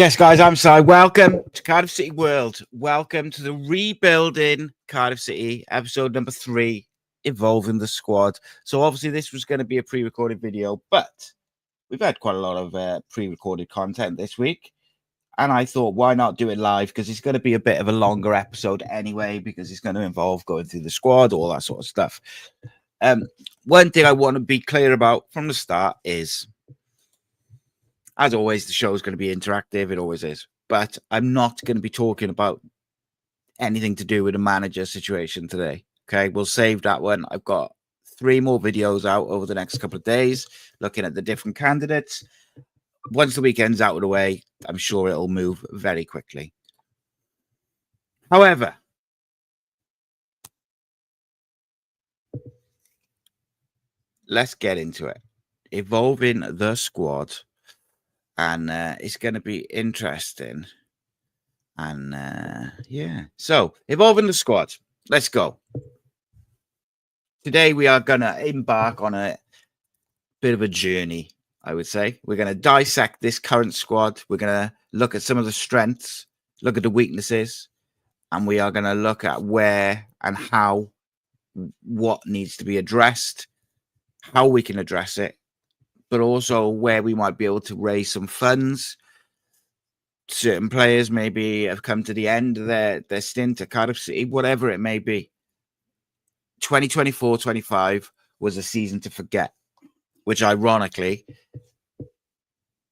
Yes, guys, I'm Si. Welcome to Cardiff City World. Welcome to the Rebuilding Cardiff City, episode number 3, Evolving the Squad. So obviously this was going to be a pre-recorded video, but we've had quite a lot of pre-recorded content this week. And I thought, why not do it live? Because it's going to be a bit of a longer episode anyway, because it's going to involve going through the squad, all that sort of stuff. One thing I want to be clear about from the start is, as always, the show is going to be interactive. It always is. But I'm not going to be talking about anything to do with a manager situation today. Okay, we'll save that one. I've got 3 more videos out over the next couple of days looking at the different candidates. Once the weekend's out of the way, I'm sure it'll move very quickly. However, let's get into it. Evolving the squad. And it's going to be interesting. And yeah, so evolving the squad. Let's go. Today we are going to embark on a bit of a journey, I would say. We're going to dissect this current squad. We're going to look at some of the strengths, look at the weaknesses, and we are going to look at where and how, what needs to be addressed, how we can address it, but also where we might be able to raise some funds. Certain players maybe have come to the end of their stint at Cardiff City, whatever it may be. 2024-25 was a season to forget, which ironically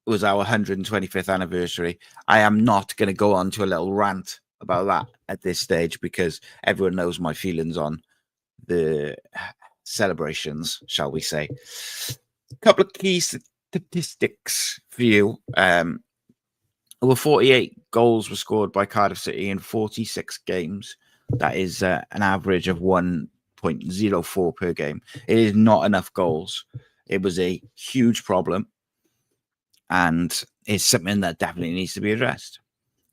was our 125th anniversary. I am not going to go on to a little rant about that at this stage because everyone knows my feelings on the celebrations, shall we say. A couple of key statistics for you. Over 48 goals were scored by Cardiff City in 46 games. That is an average of 1.04 per game. It is not enough goals. It was a huge problem, and it's something that definitely needs to be addressed.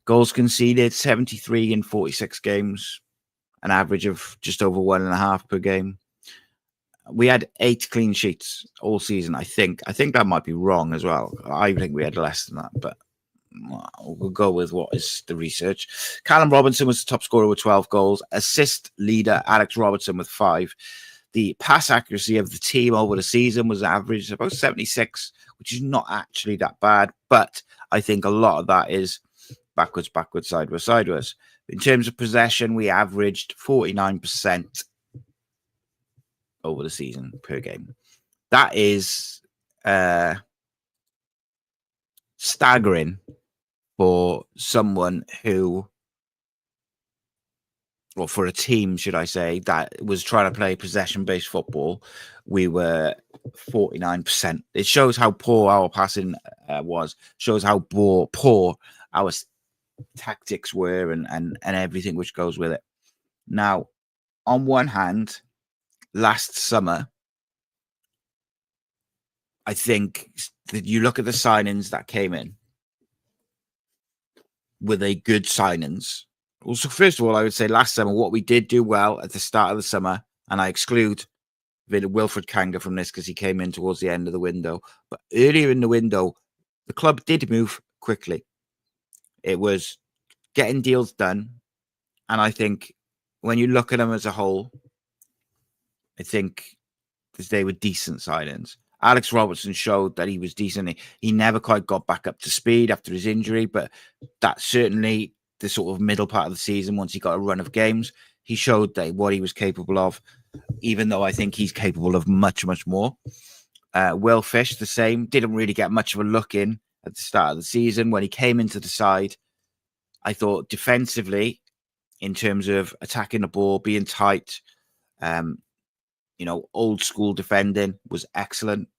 Goals conceded, 73 in 46 games, an average of just over 1.5 per game. We had 8 clean sheets all season, I think. I think that might be wrong as well. I think we had less than that, but we'll go with what is the research. Callum Robinson was the top scorer with 12 goals. Assist leader Alex Robertson with 5. The pass accuracy of the team over the season was average about 76, which is not actually that bad, but I think a lot of that is backwards, sideways. In terms of possession, we averaged 49% over the season per game. That is staggering for someone who, or for a team, should I say, that was trying to play possession-based football. We were 49%. It shows how poor our passing was, shows how poor our tactics were and everything which goes with it. Now, on one hand, last summer, I think that you look at the signings that came in, were they good signings? Also, first of all, I would say last summer, what we did do well at the start of the summer, and I exclude Wilfred Kanga from this because he came in towards the end of the window, but earlier in the window, the club did move quickly. It was getting deals done, and I think when you look at them as a whole, I think they were decent signings. Alex Robertson showed that he was decent. He never quite got back up to speed after his injury, but that's certainly the sort of middle part of the season, once he got a run of games, he showed that what he was capable of, even though I think he's capable of much, much more. Will Fish, the same, didn't really get much of a look in at the start of the season. When he came into the side, I thought defensively, in terms of attacking the ball, being tight, old school defending was excellent.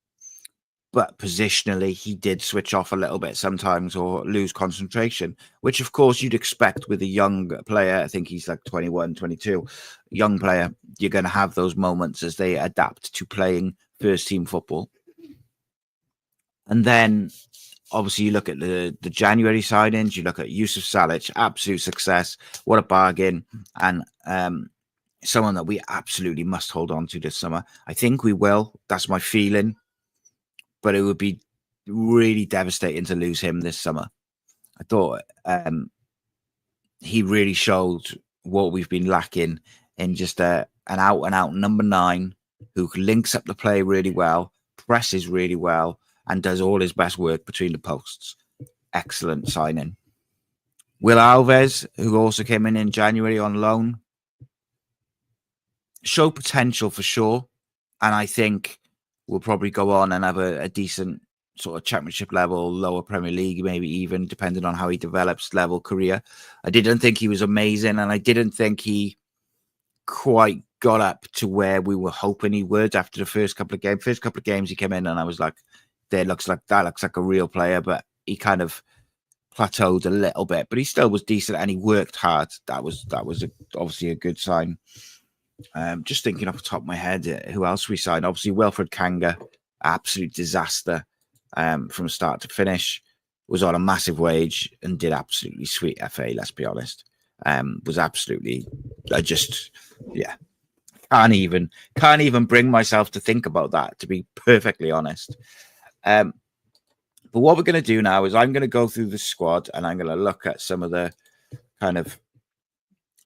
But positionally, he did switch off a little bit sometimes or lose concentration, which, of course, you'd expect with a young player. I think he's like 21, 22. Young player, you're going to have those moments as they adapt to playing first-team football. And then, obviously, you look at the January signings. You look at Yusuf Salic, absolute success. What a bargain. And someone that we absolutely must hold on to this summer. I think we will. That's my feeling. But it would be really devastating to lose him this summer. I thought he really showed what we've been lacking in just an out-and-out number 9 who links up the play really well, presses really well, and does all his best work between the posts. Excellent signing. Will Alves, who also came in January on loan, showed potential for sure, and I think will probably go on and have a decent sort of championship level, lower Premier League, maybe even, depending on how he develops, level career. I didn't think he was amazing, and I didn't think he quite got up to where we were hoping he would after the first couple of games. First couple of games he came in and I was like, that looks like a real player, but he kind of plateaued a little bit, but he still was decent and he worked hard. That was obviously a good sign. Just thinking off the top of my head, who else we signed? Obviously, Wilfred Kanga, absolute disaster from start to finish. Was on a massive wage and did absolutely sweet FA. Let's be honest. Was absolutely, can't even bring myself to think about that, to be perfectly honest. But what we're going to do now is I'm going to go through the squad and I'm going to look at some of the kind of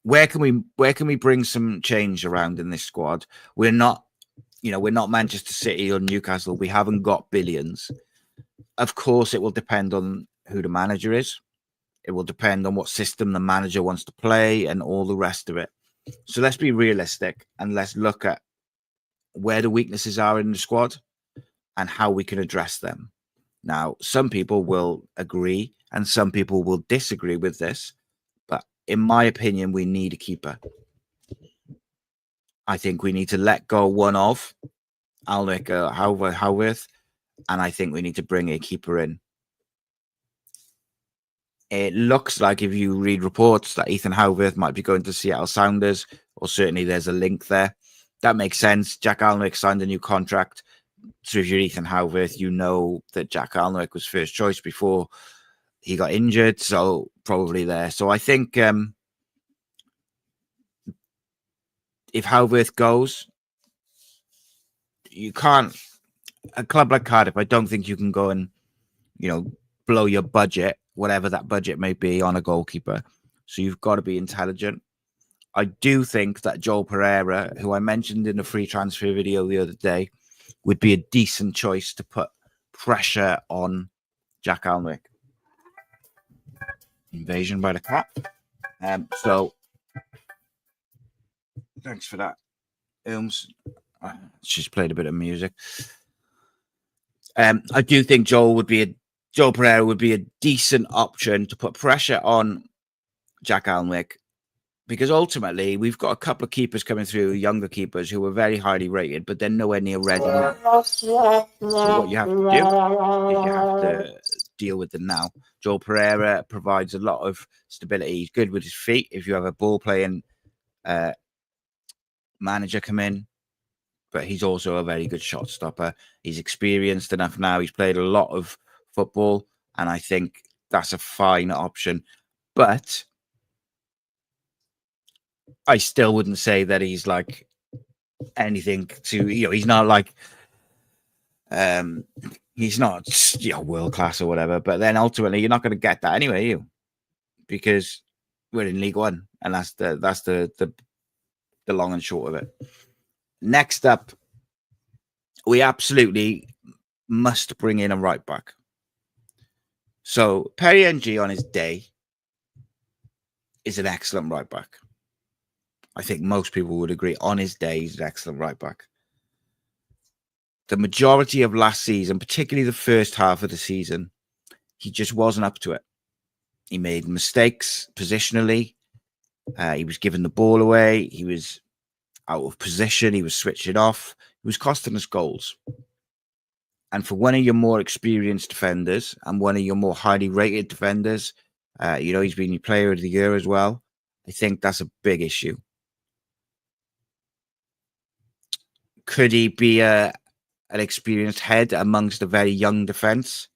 where can we bring some change around in this squad. We're not Manchester City or Newcastle. We haven't got billions. Of course, it will depend on who the manager is. It will depend on what system the manager wants to play and all the rest of it. So let's be realistic and let's look at where the weaknesses are in the squad and how we can address them. Now, some people will agree and some people will disagree with this, but in my opinion, we need a keeper. I think we need to let go one of Alnwick Howarth, and I think we need to bring a keeper in. It looks like, if you read reports, that Ethan Howarth might be going to Seattle Sounders, or certainly there's a link there. That makes sense. Jack Alnwick signed a new contract. So if you're Ethan Howarth, you know that Jack Alnwick was first choice before he got injured. So probably there. So I think if Howarth goes, you can't, a club like Cardiff, I don't think you can go and, blow your budget, whatever that budget may be, on a goalkeeper. So you've got to be intelligent. I do think that Joel Pereira, who I mentioned in the free transfer video the other day, would be a decent choice to put pressure on Jack Alnwick. Invasion by the cat. So thanks for that. She's played a bit of music. I do think Joel Pereira would be a decent option to put pressure on Jack Alnwick, because ultimately we've got a couple of keepers coming through, younger keepers who are very highly rated, but they're nowhere near ready. So what you have to do is you have to deal with them now. Joel Pereira provides a lot of stability. He's good with his feet. If you have a ball playing manager come in, but he's also a very good shot stopper. He's experienced enough now. He's played a lot of football, and I think that's a fine option. But I still wouldn't say that he's like anything to, he's not like, he's not, world class or whatever. But then ultimately, you're not going to get that anyway, because we're in League One, and that's the long and short of it. Next up, we absolutely must bring in a right back. So Perry NG on his day is an excellent right back. I think most people would agree on his day he's an excellent right back. The majority of last season, particularly the first half of the season, he just wasn't up to it. He made mistakes positionally. He was giving the ball away. He was out of position. He was switching off. He was costing us goals. And for one of your more experienced defenders and one of your more highly rated defenders, he's been your player of the year as well. I think that's a big issue. Could he be an experienced head amongst a very young defense?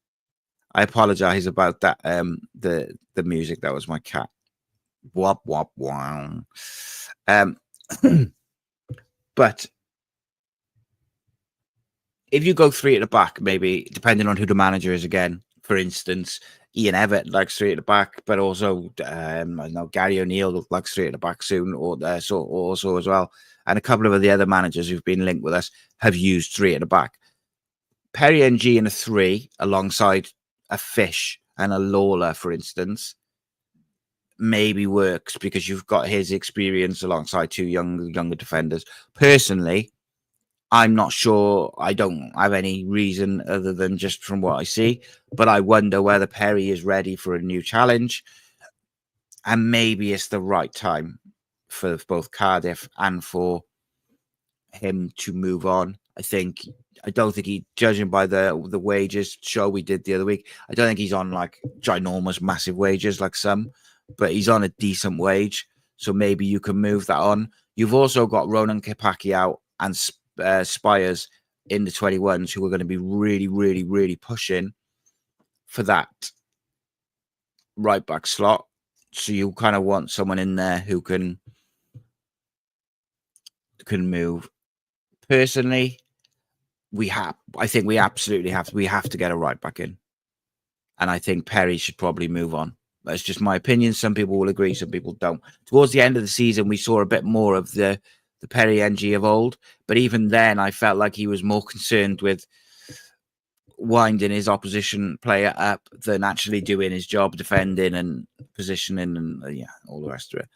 I apologize about that. The music, that was my cat. Wop, wop, wow. But if you go 3 at the back, maybe, depending on who the manager is again, for instance, Ian Everett likes three at the back, but also I know Gary O'Neill likes three at the back soon, or so also as well. And a couple of the other managers who've been linked with us have used three at the back. Perry NG in a three alongside a Fish and a Lawler, for instance, maybe works because you've got his experience alongside two younger defenders. Personally, I'm not sure. I don't have any reason other than just from what I see, but I wonder whether Perry is ready for a new challenge, and maybe it's the right time for both Cardiff and for him to move on. I don't think he, judging by the wages show we did the other week, I don't think he's on like ginormous, massive wages like some, but he's on a decent wage. So maybe you can move that on. You've also got Ronan Kipaki out and Spires in the 21s who are going to be really, really, really pushing for that right back slot. So you kind of want someone in there who can move. Personally, I think we absolutely have to get a right back in, and I think Perry should probably move on. That's just my opinion. Some people will agree, some people don't. Towards the end of the season, we saw a bit more of the Perry NG of old, but even then, I felt like he was more concerned with winding his opposition player up than actually doing his job, defending and positioning, and all the rest of it.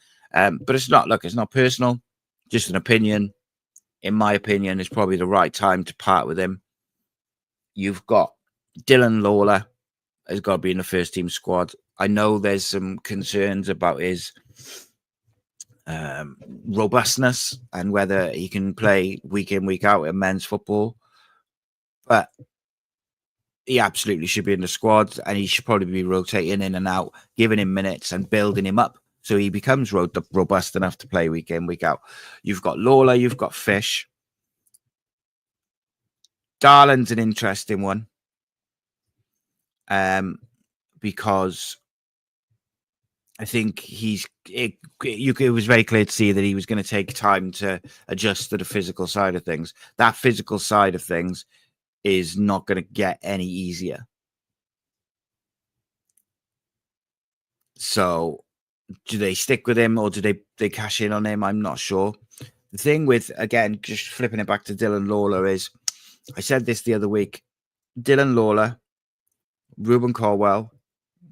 But it's not personal, just an opinion. In my opinion, it's probably the right time to part with him. You've got Dylan Lawler has got to be in the first team squad. I know there's some concerns about his robustness and whether he can play week in, week out in men's football, but he absolutely should be in the squad, and he should probably be rotating in and out, giving him minutes and building him up so he becomes robust enough to play week in, week out. You've got Lawler, you've got Fish. Darland's an interesting one, because I think it was very clear to see that he was going to take time to adjust to the physical side of things. That physical side of things is not going to get any easier. So do they stick with him or do they cash in on him? I'm not sure. The thing with, again, just flipping it back to Dylan Lawler is, I said this the other week, Dylan Lawler, Ruben Colwell,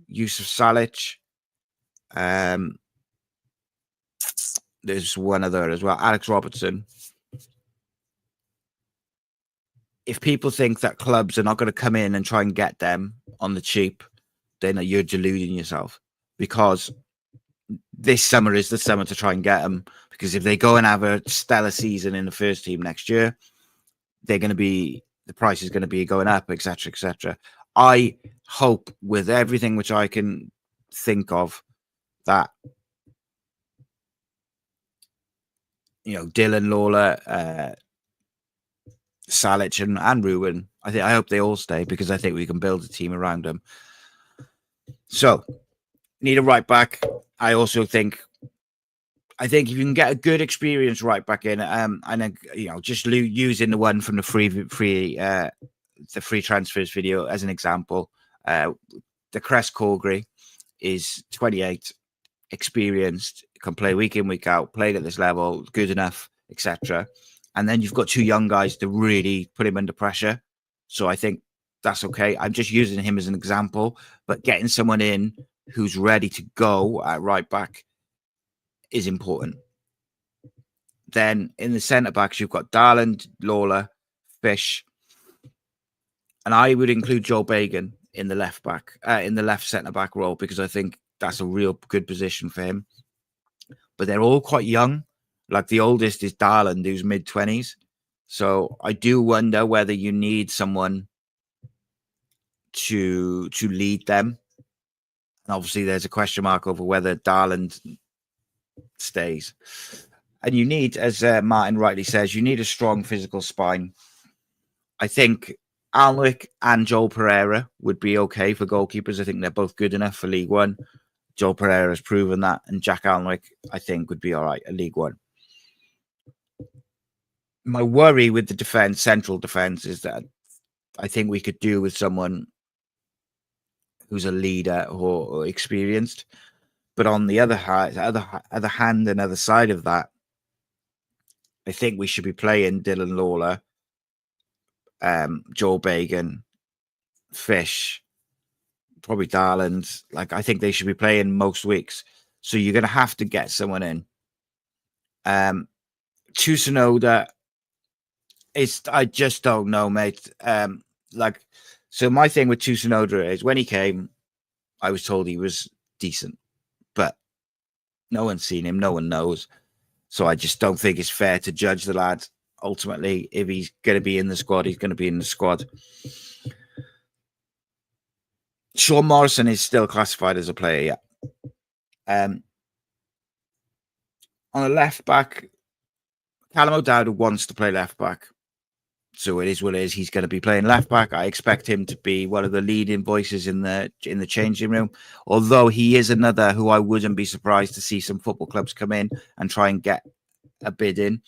Yusuf Salic, there's one other as well, Alex Robertson. If people think that clubs are not going to come in and try and get them on the cheap, then you're deluding yourself, because this summer is the summer to try and get them. Because if they go and have a stellar season in the first team next year, the price is going to be going up, etc., etc. I hope with everything which I can think of that, Dylan Lawler, Salic and Ruben, I hope they all stay, because I think we can build a team around them. So, need a right back. I also think if you can get a good experience right back in, and then just using the one from the free transfers video as an example, the Crest Corgry is 28, experienced, can play week in, week out, played at this level, good enough, etc. And then you've got two young guys to really put him under pressure. So I think that's okay. I'm just using him as an example, but getting someone in who's ready to go at right back is important. Then in the centre backs, you've got Darland, Lawler, Fish, and I would include Joe Bagan in the left back, in the left centre back role, because I think that's a real good position for him. But they're all quite young. Like the oldest is Darland, who's mid-20s. So I do wonder whether you need someone to lead them. And obviously there's a question mark over whether Darland stays. And you need, as Martin rightly says, you need a strong physical spine. I think Alnwick and Joel Pereira would be okay for goalkeepers. I think they're both good enough for League One. Joel Pereira has proven that. And Jack Alnwick, I think, would be all right at League One. My worry with the central defense, is that I think we could do with someone who's a leader or experienced. But on the other hand, and other side of that, I think we should be playing Dylan Lawler, Joel Bagan, Fish, probably Darland. Like, I think they should be playing most weeks. So you're going to have to get someone in. Tsunoda, I just don't know, mate. So my thing with Tsunoda is when he came, I was told he was decent, but no one's seen him. No one knows. So I just don't think it's fair to judge the lad. Ultimately, if he's going to be in the squad, he's going to be in the squad. Sean Morrison is still classified as a player, yeah. On a left back, Callum O'Dowd wants to play left back. So it is what it is. He's going to be playing left back. I expect him to be one of the leading voices in the changing room. Although he is another who I wouldn't be surprised to see some football clubs come in and try and get a bid in.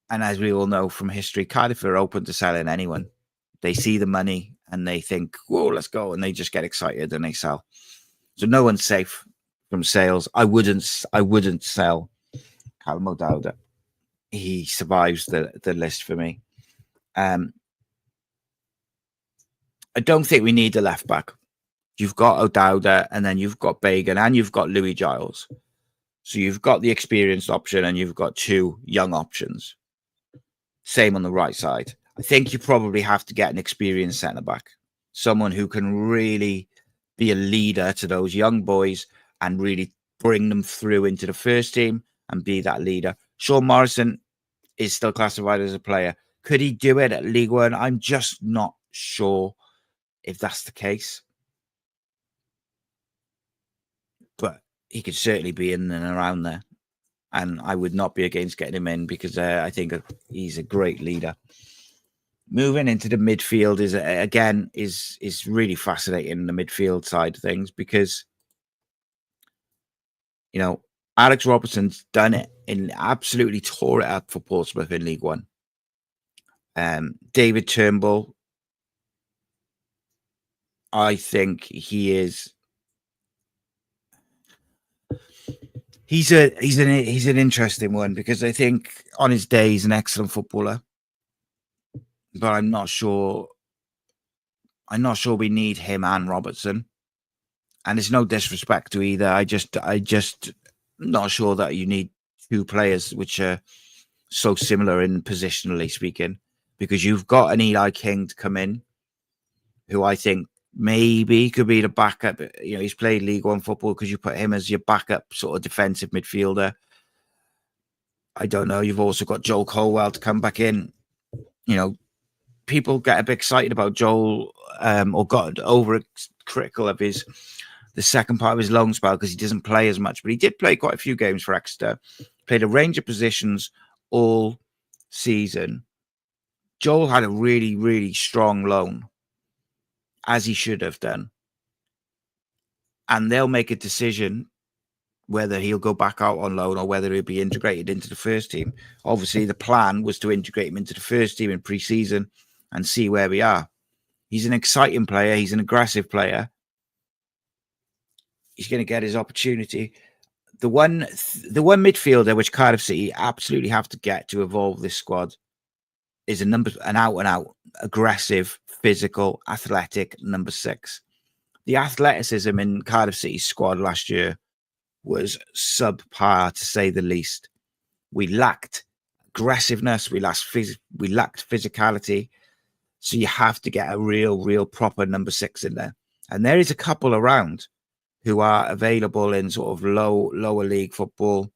And as we all know from history, Cardiff are open to selling anyone. They see the money and they think, "Whoa, let's go!" And they just get excited and they sell. So no one's safe from sales. I wouldn't sell Callum O'Dowd. He survives the list for me. I don't think we need a left back. You've got O'Dowd, and then you've got Bagan, and you've got Louis Giles. So you've got the experienced option, and you've got two young options. Same on the right side. I think you probably have to get an experienced centre back, someone who can really be a leader to those young boys and really bring them through into the first team and be that leader. Sean Morrison is still classified as a player. Could he do it at League One? I'm just not sure if that's the case. But he could certainly be in and around there. And I would not be against getting him in because I think he's a great leader. Moving into the midfield is really fascinating, the midfield side of things, because, you know, Alex Robertson's done it and absolutely tore it up for Portsmouth in League One. David Turnbull, I think he's an interesting one, because I think on his day he's an excellent footballer, but I'm not sure we need him and Robertson. And it's no disrespect to either. I just not sure that you need two players which are so similar in positionally speaking, because you've got an Eli King to come in, who I think maybe could be the backup. You know, he's played League One football. Because you put him as your backup sort of defensive midfielder? I don't know. You've also got Joel Colwell to come back in. You know, people get a bit excited about Joel, or got over critical of the second part of his loan spell because he doesn't play as much. But he did play quite a few games for Exeter. Played a range of positions all season. Joel had a really, really strong loan, as he should have done. And they'll make a decision whether he'll go back out on loan or whether he'll be integrated into the first team. Obviously, the plan was to integrate him into the first team in pre-season and see where we are. He's an exciting player. He's an aggressive player. He's going to get his opportunity. The one midfielder which Cardiff City absolutely have to get to evolve this squad is an out-and-out aggressive, physical, athletic number 6. The athleticism in Cardiff City's squad last year was subpar, to say the least. We lacked aggressiveness. We lacked physicality. So you have to get a real proper number 6 in there. And there is a couple around who are available in sort of lower league football.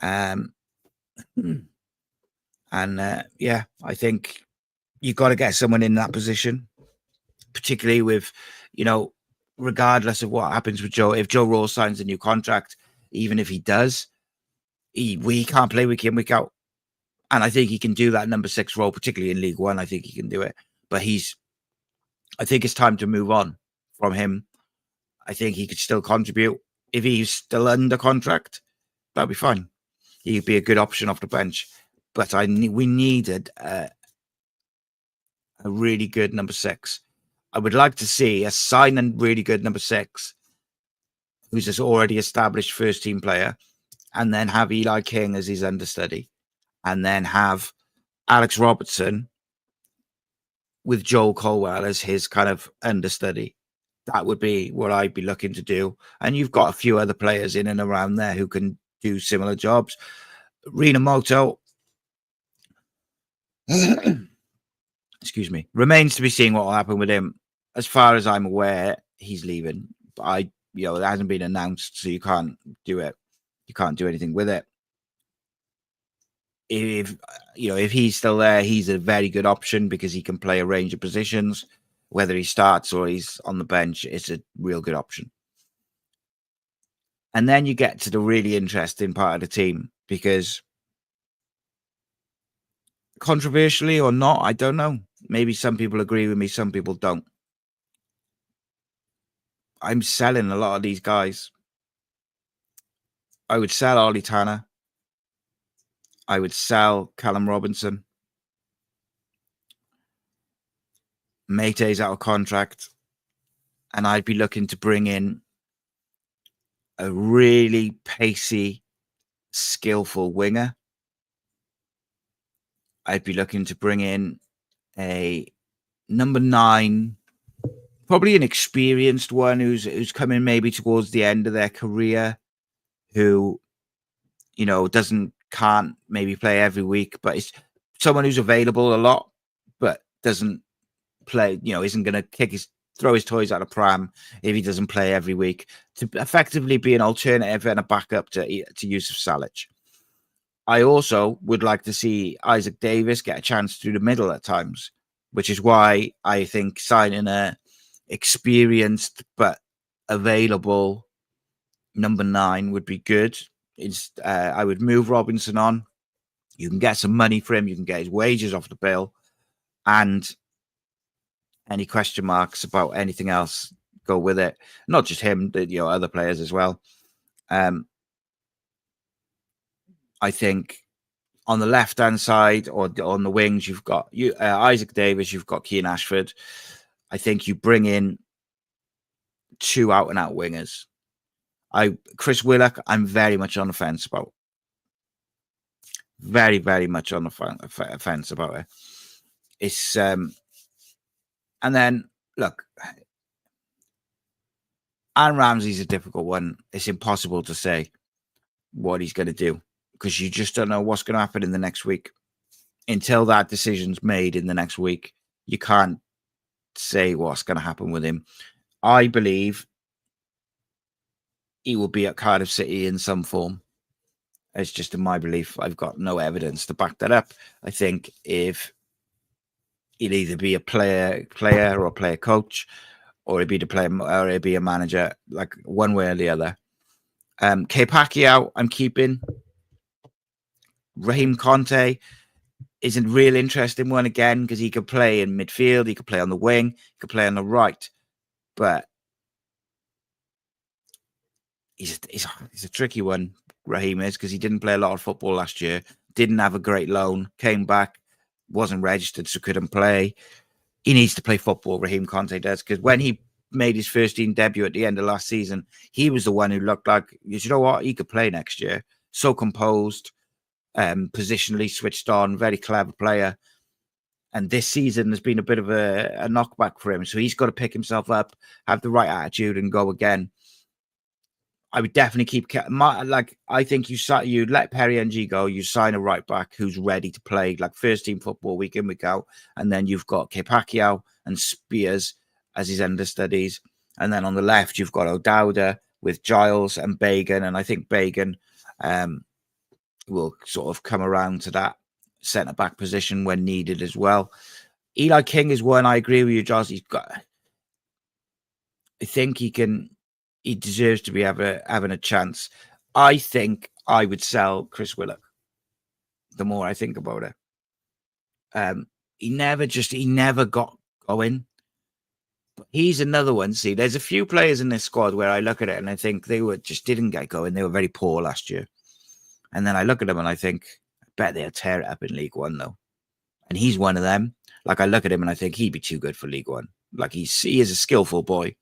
I think you've got to get someone in that position, particularly with, you know, regardless of what happens with Joe. If Joe Rawls signs a new contract, even if he does, we can't play week in, week out. And I think he can do that number 6 role, particularly in League One. I think he can do it. But I think it's time to move on from him. I think he could still contribute. If he's still under contract, that'd be fine. He'd be a good option off the bench. But we needed a really good number 6. I would like to see a sign and really good number 6, who's this already established first team player, and then have Eli King as his understudy, and then have Alex Robertson with Joel Colwell as his kind of understudy. That would be what I'd be looking to do. And you've got a few other players in and around there who can do similar jobs. Rinamoto, excuse me, remains to be seen what will happen with him. As far as I'm aware, he's leaving. But it hasn't been announced, so you can't do it. You can't do anything with it. If he's still there, he's a very good option because he can play a range of positions. Whether he starts or he's on the bench, it's a real good option. And then you get to the really interesting part of the team, because controversially or not, I don't know. Maybe some people agree with me, some people don't. I'm selling a lot of these guys. I would sell Ollie Tanner. I would sell Callum Robinson. Mate's out of contract. And I'd be looking to bring in a really pacey, skillful winger. I'd be looking to bring in a number 9, probably an experienced one who's coming maybe towards the end of their career, who, can't maybe play every week, but it's someone who's available a lot, but doesn't play, isn't going to throw his toys out of pram if he doesn't play every week, to effectively be an alternative and a backup to Yusuf Salic. I also would like to see Isaac Davis get a chance through the middle at times, which is why I think signing a experienced but available number 9 would be good. I would move Robinson on. You can get some money for him. You can get his wages off the bill, and any question marks about anything else, go with it. Not just him, other players as well. I think on the left-hand side or on the wings, you've got Isaac Davis, you've got Keane Ashford. I think you bring in 2 out-and-out wingers. Chris Willock, I'm very much on the fence about. Very, very much on the fence about it. It's and then look, Aaron Ramsey's a difficult one. It's impossible to say what he's going to do, because you just don't know what's going to happen in the next week. Until that decision's made in the next week, you can't say what's going to happen with him. I believe he will be at Cardiff City in some form. It's just in my belief. I've got no evidence to back that up. I think if he'll either be a player or a player coach, or he'd be the player, or he'd be a manager, like one way or the other. Pacquiao, I'm keeping. Raheem Conte is a real interesting one again, because he could play in midfield, he could play on the wing, he could play on the right, but he's a tricky one. Raheem is, because he didn't play a lot of football last year, didn't have a great loan, came back, wasn't registered, so couldn't play. He needs to play football, Raheem Conte does, because when he made his first team debut at the end of last season, he was the one who looked like, you know what, he could play next year. So composed, positionally switched on, very clever player. And this season has been a bit of a knockback for him, so he's got to pick himself up, have the right attitude, and go again. I would definitely keep I think you let Perry NG go, you sign a right back who's ready to play like first team football week in, week out, and then you've got Pacquiao and Spears as his understudies, and then on the left you've got O'Dowda with Giles and Bagan, and I think Bagan will sort of come around to that centre back position when needed as well. Eli King is one. I agree with you, Josh. I think he deserves to be having a chance. I think I would sell Chris Willock. The more I think about it, he never got going. But he's another one. See, there's a few players in this squad where I look at it and I think they didn't get going. They were very poor last year, and then I look at them and I think, I bet they'll tear it up in League One though. and he's one of them. Like, I look at him and I think he'd be too good for League One. Like, he is a skillful boy,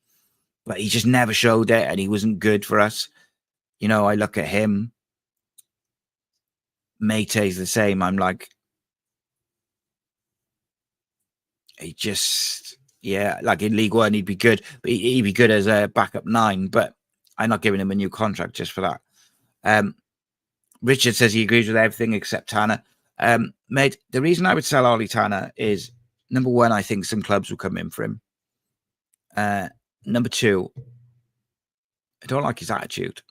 but he just never showed it, and he wasn't good for us. You know, I look at him. Mate's the same. I'm like, he just, yeah, like in League One, he'd be good. But he'd be good as a backup 9, but I'm not giving him a new contract just for that. Richard says he agrees with everything except Tanner. Mate, the reason I would sell Ollie Tanner is, number one, I think some clubs will come in for him. Number two, I don't like his attitude.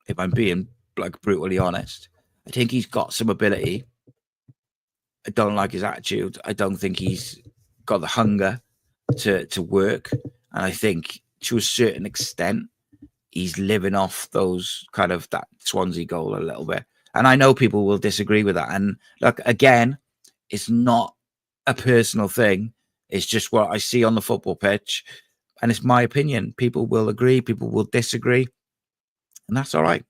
If I'm being like brutally honest, I think he's got some ability. I don't like his attitude. I don't think he's got the hunger to work. And I think to a certain extent, he's living off those kind of that Swansea goal a little bit. And I know people will disagree with that. And look, again, it's not a personal thing. It's just what I see on the football pitch. And it's my opinion. People will agree, people will disagree. And that's all right.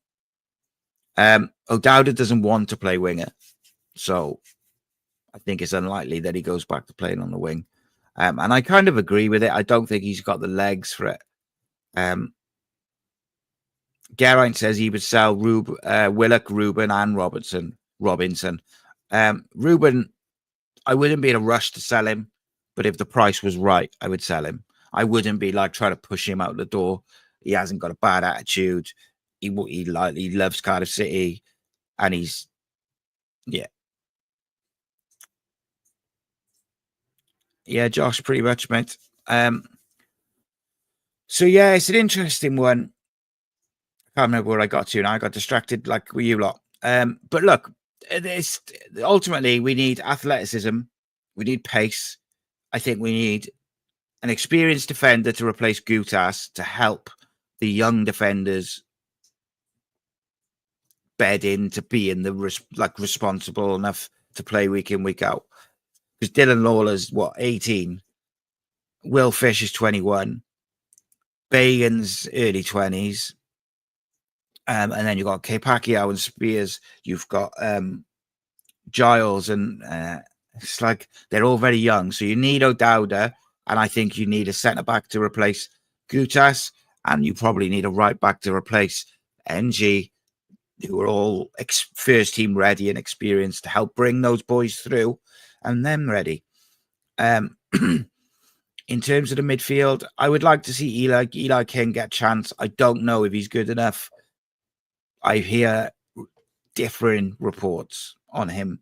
O'Dowda doesn't want to play winger. So I think it's unlikely that he goes back to playing on the wing. And I kind of agree with it. I don't think he's got the legs for it. Geraint says he would sell Willock, Ruben, and Robinson. Ruben, I wouldn't be in a rush to sell him, but if the price was right, I would sell him. I wouldn't be like trying to push him out the door. He hasn't got a bad attitude. He loves Cardiff City, and he's yeah, Josh, pretty much, mate. So yeah, it's an interesting one. I can't remember where I got to now. I got distracted like with you lot. But look, ultimately we need athleticism, we need pace. I think we need an experienced defender to replace Gutas to help the young defenders bed into being responsible enough to play week in, week out. Because Dylan Lawler's 18, Will Fish is 21, Bagan's early 20s. And then you've got Pacquiao and Spears. You've got Giles, and it's like they're all very young. So you need O'Dowda, and I think you need a centre back to replace Gutas, and you probably need a right back to replace NG, who are all first team ready and experienced to help bring those boys through and them ready. In terms of the midfield, I would like to see Eli King get a chance. I don't know if he's good enough. I hear differing reports on him.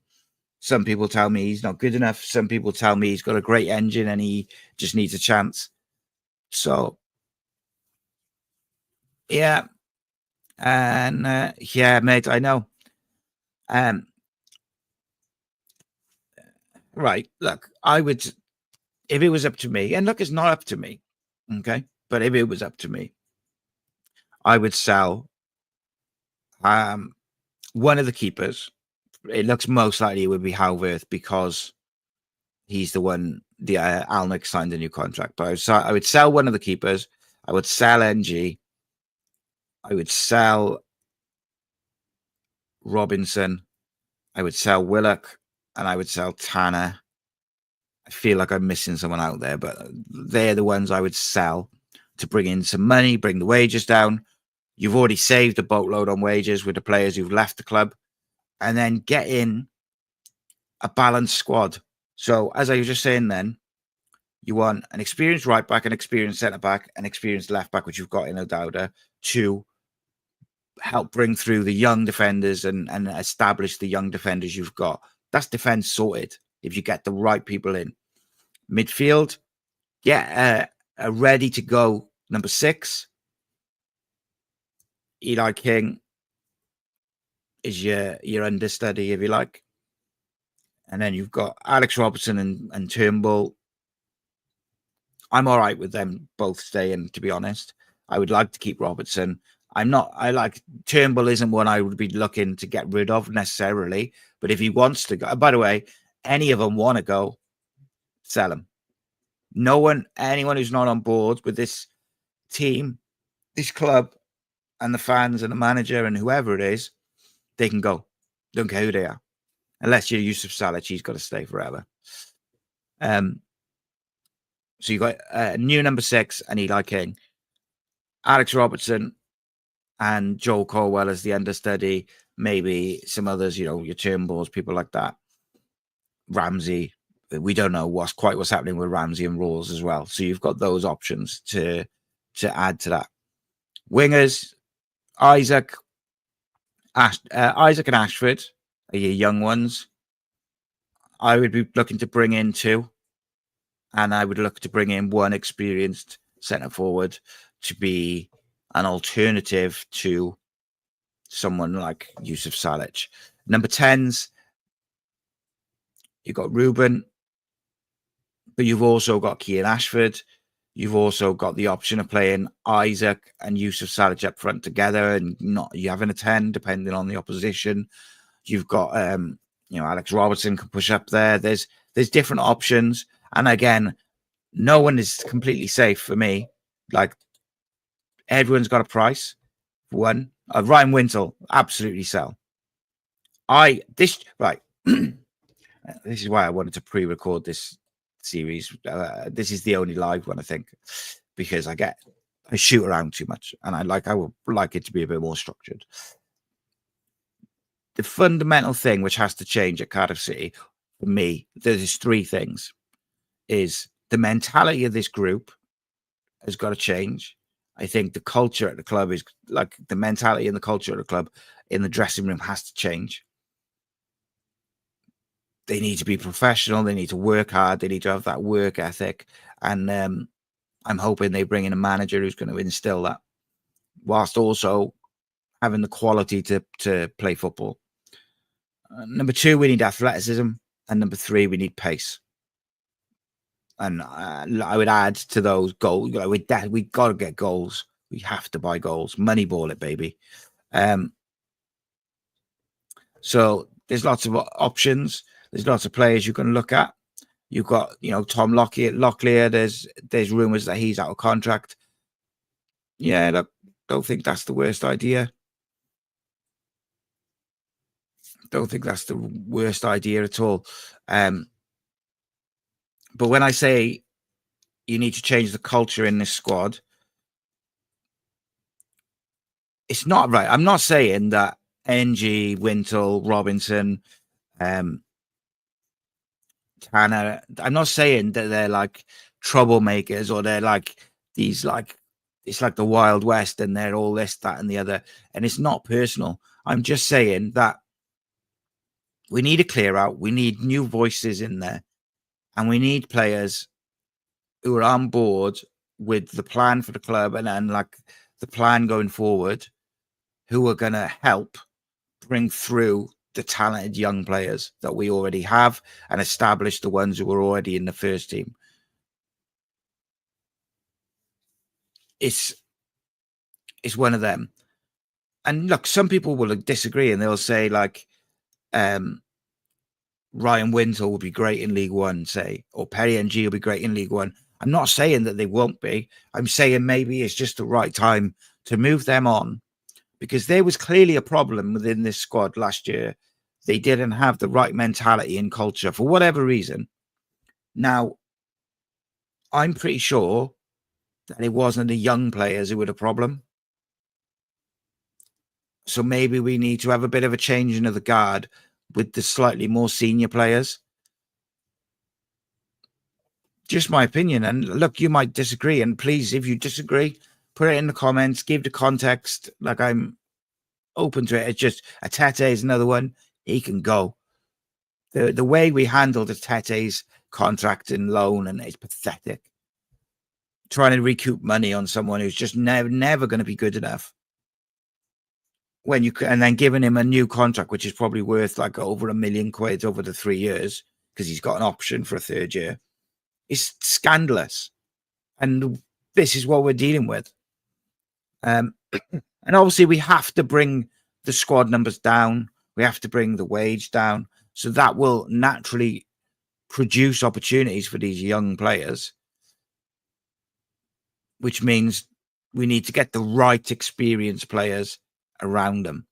Some people tell me he's not good enough. Some people tell me he's got a great engine and he just needs a chance. So, yeah. And yeah, mate, I know. Right. Look, I would, if it was up to me, and look, it's not up to me. Okay. But if it was up to me, I would sell one of the keepers. It looks most likely it would be Halworth because he's the one the Alnwick signed a new contract. But I would sell one of the keepers. I would sell NG. I would sell Robinson. I would sell Willock, and I would sell Tanner. I feel like I'm missing someone out there, but they're the ones I would sell to bring in some money, bring the wages down. You've already saved a boatload on wages with the players who've left the club, and then get in a balanced squad. So, as I was just saying then, you want an experienced right back, an experienced centre back, an experienced left back, which you've got in O'Dowda, to help bring through the young defenders and establish the young defenders you've got. That's defence sorted if you get the right people in. Midfield, get a ready to go number 6. Eli King is your understudy, if you like. And then you've got Alex Robertson and Turnbull. I'm all right with them both staying, to be honest. I would like to keep Robertson. Turnbull isn't one I would be looking to get rid of necessarily, but if he wants to go, by the way, any of them want to go, sell him. Anyone who's not on board with this team, this club, and the fans and the manager and whoever it is, they can go. Don't care who they are. unless you're Yusuf Salic, he's got to stay forever. So you got a new number 6 and Eli King, Alex Robertson, and Joel Colwell as the understudy. Maybe some others, your Turnbulls, people like that. Ramsey, we don't know what's happening with Ramsey and Rawls as well. So you've got those options to add to that. Wingers, Isaac and Ashford are your young ones. I would be looking to bring in 2, and I would look to bring in 1 experienced centre forward to be an alternative to someone like Yusuf Salic. Number 10s, you've got Ruben, but you've also got Keane Ashford. You've also got the option of playing Isaac and Yusuf Salic up front together, and not you having a 10 depending on the opposition. You've got Alex Robertson can push up there. There's different options, and again, no one is completely safe for me. Like, everyone's got a price. One, Ryan Wintle, absolutely sell. This is why I wanted to pre-record this series. This is the only live one, I think, because I shoot around too much, and I would like it to be a bit more structured. The fundamental thing which has to change at Cardiff City, for me, there's 3 things. Is the mentality of this group has got to change. I think the culture at the club is like the mentality and the culture of the club in the dressing room has to change. They need to be professional. They need to work hard. They need to have that work ethic. And I'm hoping they bring in a manager who's going to instill that, whilst also having the quality to play football. Number 2, we need athleticism. And number 3, we need pace. And I would add to those goals. We got to get goals. We have to buy goals. Moneyball it, baby. So there's lots of options. There's lots of players you can look at. You've got, Tom Locklear. There's rumours that he's out of contract. Yeah, look, don't think that's the worst idea. Don't think that's the worst idea at all. But when I say you need to change the culture in this squad, it's not right. I'm not saying that NG, Wintle, Robinson, Tanner, I'm not saying that they're like troublemakers or they're like these, like, it's like the Wild West and they're all this, that, and the other. And it's not personal. I'm just saying that we need a clear out. We need new voices in there. And we need players who are on board with the plan for the club and like the plan going forward, who are going to help bring through the talented young players that we already have and establish the ones who are already in the first team. It's one of them. And look, some people will disagree and they'll say like Ryan Wintle will be great in League One, say, or Perry NG will be great in League One. I'm not saying that they won't be. I'm saying maybe it's just the right time to move them on, because there was clearly a problem within this squad last year. They didn't have the right mentality and culture for whatever reason. Now, I'm pretty sure that it wasn't the young players who were the problem. So maybe we need to have a bit of a changing of the guard with the slightly more senior players. Just my opinion. And look, you might disagree. And please, if you disagree, put it in the comments, give the context. Like, I'm open to it. It's just a Tete is another one. He can go. The way we handled the Tete's contract and loan, and it's pathetic. Trying to recoup money on someone who's just never going to be good enough. And then giving him a new contract, which is probably worth like over £1 million over the 3 years, because he's got an option for a 3rd year. It's scandalous. And this is what we're dealing with. And obviously we have to bring the squad numbers down. We have to bring the wage down. So that will naturally produce opportunities for these young players, which means we need to get the right experienced players around them.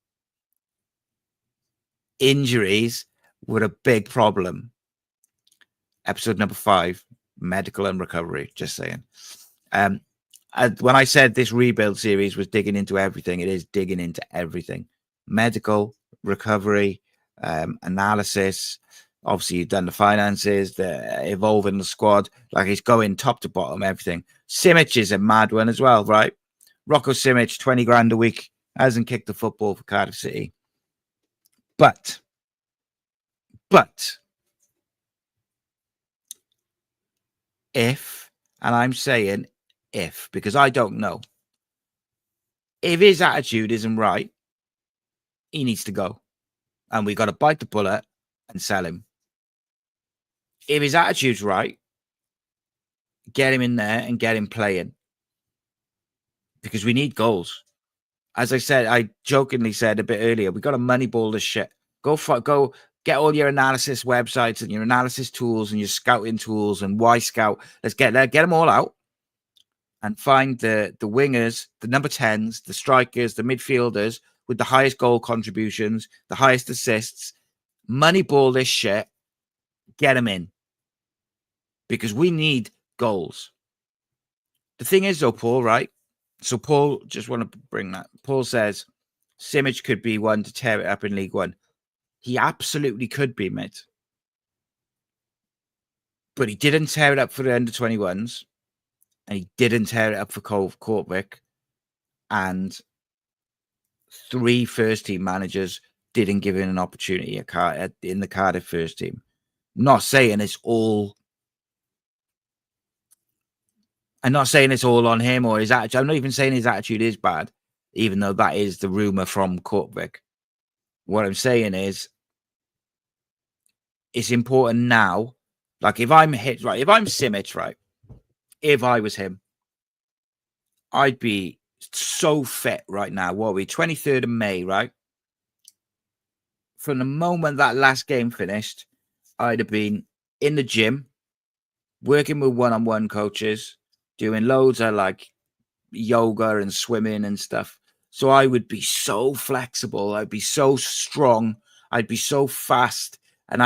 Injuries were a big problem. Episode number 5, medical and recovery. Just saying. When I said this rebuild series was digging into everything, it is digging into everything. Medical, recovery, analysis. Obviously, you've done the finances, the evolving the squad. Like, it's going top to bottom, everything. Simic is a mad one as well, right? Rocco Simic, 20 grand a week, hasn't kicked the football for Cardiff City. But, if, and I'm saying if, because I don't know, if his attitude isn't right, he needs to go. And we got to bite the bullet and sell him. If his attitude's right, get him in there and get him playing. Because we need goals. As I said, I jokingly said a bit earlier, we got to moneyball this shit. Go get all your analysis websites and your analysis tools and your scouting tools and Y-Scout. Let's get them all out and find the wingers, the number 10s, the strikers, the midfielders with the highest goal contributions, the highest assists. Moneyball this shit. Get them in. Because we need goals. The thing is, though, Paul, right? So Paul, just want to bring that. Paul says Simic could be one to tear it up in League One. He absolutely could be, mate. But he didn't tear it up for the under-21s. And he didn't tear it up for Courtvic. And 3 first-team managers didn't give him an opportunity in the Cardiff first team. I'm not saying it's all on him or his attitude. I'm not even saying his attitude is bad, even though that is the rumor from Courtvic. What I'm saying is, it's important now. Like, if I'm Simic, right? If I was him, I'd be so fit right now. What are we? 23rd of May, right? From the moment that last game finished, I'd have been in the gym, working with one-on-one coaches, doing loads of like yoga and swimming and stuff. So I would be so flexible. I'd be so strong. I'd be so fast. And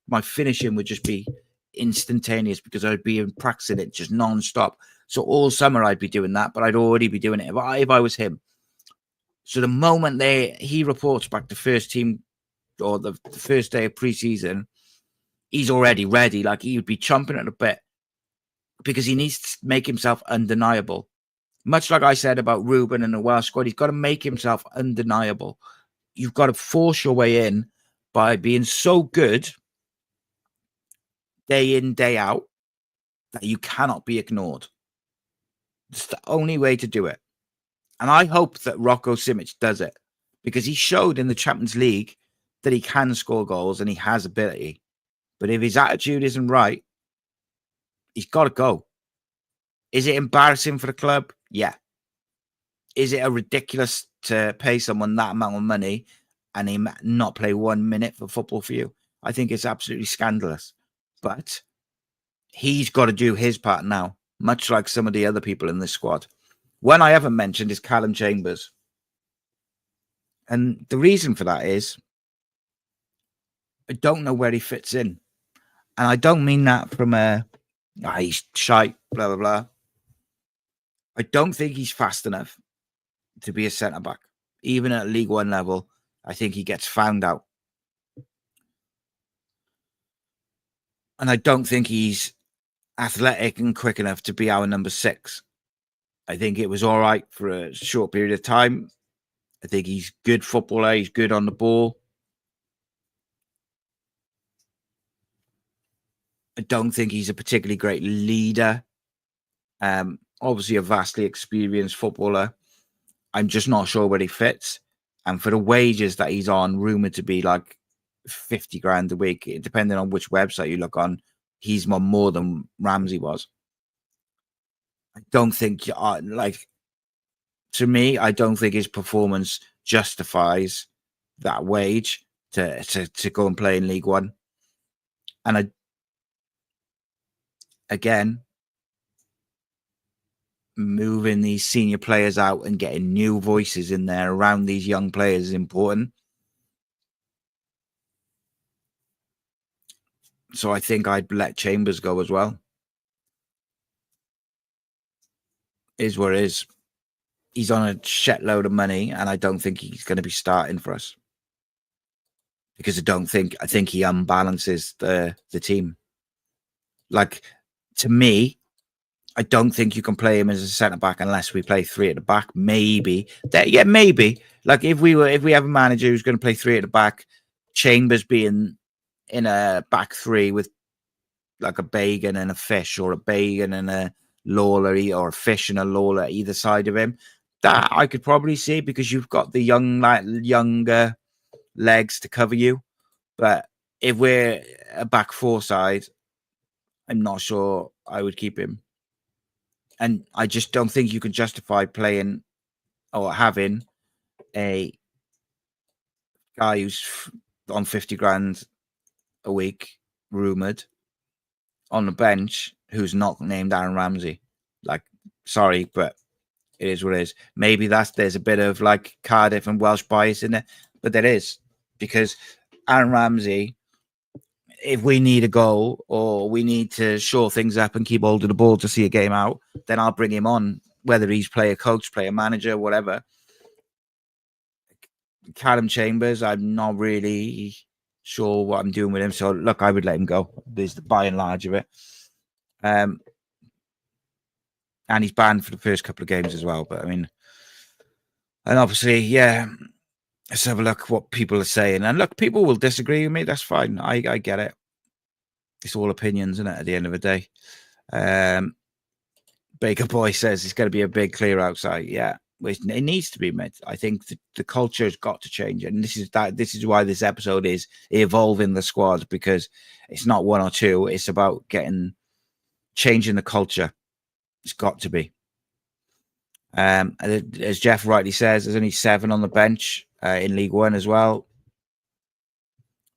my finishing would just be instantaneous because I'd be practicing it just non-stop. So all summer I'd be doing that, but I'd already be doing it if I was him. So the moment he reports back to first team or the first day of pre-season, he's already ready. Like, he would be chomping at the bit because he needs to make himself undeniable. Much like I said about Ruben and the Welsh squad, he's got to make himself undeniable. You've got to force your way in by being so good day in, day out that you cannot be ignored. It's the only way to do it. And I hope that Rocco Simic does it because he showed in the Champions League that he can score goals and he has ability. But if his attitude isn't right, he's got to go. Is it embarrassing for the club? Yeah. Is it ridiculous to pay someone that amount of money and him not play 1 minute for football for you? I think it's absolutely scandalous. But he's got to do his part now, much like some of the other people in this squad. One I haven't mentioned is Callum Chambers. And the reason for that is I don't know where he fits in. And I don't mean that from he's shite, blah, blah, blah. I don't think he's fast enough to be a centre-back. Even at League One level, I think he gets found out. And I don't think he's athletic and quick enough to be our number 6. I think it was all right for a short period of time. I think he's a good footballer. He's good on the ball. I don't think he's a particularly great leader. Obviously a vastly experienced footballer. I'm just not sure where he fits. And for the wages that he's on, rumored to be like 50 grand a week, depending on which website you look on, he's more than Ramsey was. I don't think, to me, I don't think his performance justifies that wage to go and play in League One. And again, moving these senior players out and getting new voices in there around these young players is important. So I think I'd let Chambers go as well. Is what it is. He's on a shitload of money, and I don't think he's going to be starting for us because I think he unbalances the team. Like, to me, I don't think you can play him as a centre back unless we play three at the back. Maybe maybe. Like if we have a manager who's going to play three at the back, Chambers being in a back three with like a Bacon and a Fish, or a Bacon and a Lawler, or a Fish and a Lawler either side of him. That I could probably see because you've got the younger legs to cover you. But if we're a back four side, I'm not sure I would keep him. And I just don't think you can justify playing or having a guy who's on 50 grand a week, rumored, on the bench who's not named Aaron Ramsey. Like, sorry, but it is what it is. Maybe there's a bit of like Cardiff and Welsh bias in it, but there is, because Aaron Ramsey, if we need a goal or we need to shore things up and keep hold of the ball to see a game out, then I'll bring him on, whether he's player coach, player manager, whatever. Callum Chambers, I'm not really sure what I'm doing with him. So look, I would let him go. There's the by and large of it. And he's banned for the first couple of games as well. But I mean, and obviously, yeah, let's have a look what people are saying. And look, people will disagree with me. That's fine. I get it. It's all opinions, isn't it, at the end of the day? Baker Boy says it's going to be a big clear outside. Yeah, it needs to be, mate. I think the culture has got to change. And this is why this episode is evolving the squad, because it's not one or two. It's about changing the culture. It's got to be. As Jeff rightly says, there's only 7 on the bench in League One as well.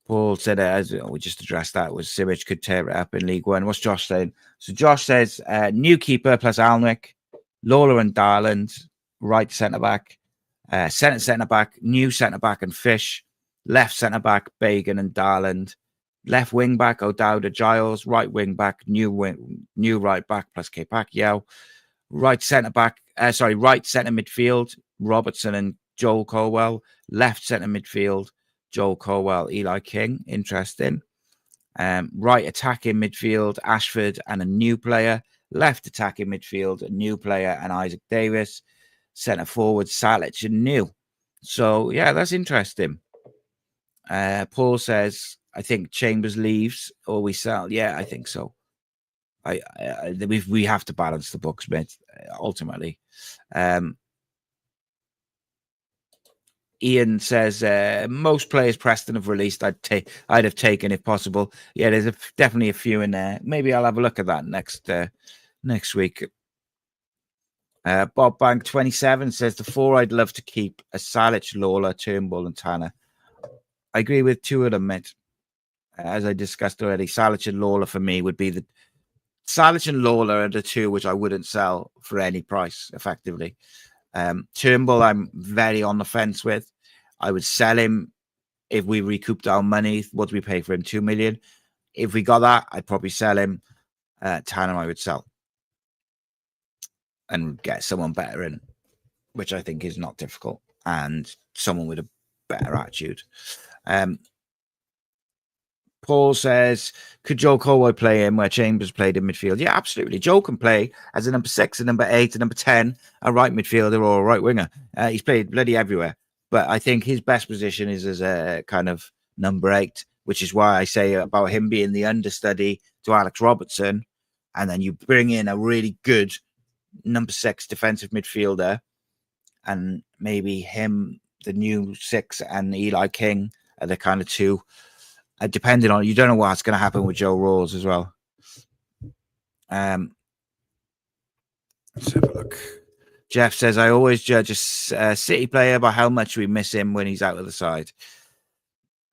Paul said, as we just addressed that, was Simic could tear it up in League One. What's Josh saying? So Josh says, new keeper plus Alnwick, Lawler and Darland, right centre-back, centre-back, new centre-back and Fish, left centre-back, Bacon and Darland, left wing-back, O'Dowd, Giles, right wing-back, new right-back plus K-Pacquiao, right centre midfield, Robertson and Joel Colwell, left centre midfield, Joel Colwell, Eli King, interesting. Right attacking midfield, Ashford and a new player. Left attacking midfield, a new player and Isaac Davis. Centre forward, Salic and new. So, yeah, that's interesting. Paul says, I think Chambers leaves or we sell. Yeah, I think so. We have to balance the books, mate, ultimately. Ian says most players Preston have released I'd have taken if possible. Yeah, there's definitely a few in there. Maybe I'll have a look at that next week. Bob Bank 27 says the 4 I'd love to keep are Salic, Lawler, Turnbull and Tanner. I agree with 2 of them, mate. As I discussed already, Salic and Lawler for me would be the Salic and Lawler are the 2 which I wouldn't sell for any price, effectively. Turnbull, I'm very on the fence with. I would sell him if we recouped our money. What do we pay for him? 2 million. If we got that, I'd probably sell him. Tanner, I would sell and get someone better in, which I think is not difficult, and someone with a better attitude. Paul says, could Joe Colwell play him where Chambers played in midfield? Yeah, absolutely. Joe can play as a number 6, a number 8, a number 10, a right midfielder or a right winger. He's played bloody everywhere. But I think his best position is as a kind of number 8, which is why I say about him being the understudy to Alex Robertson. And then you bring in a really good number 6 defensive midfielder, and maybe him, the new 6, and Eli King are the kind of 2. Depending on, you don't know what's going to happen with Joe Rawls as well. Let's have a look. Jeff says, I always judge a City player by how much we miss him when he's out of the side.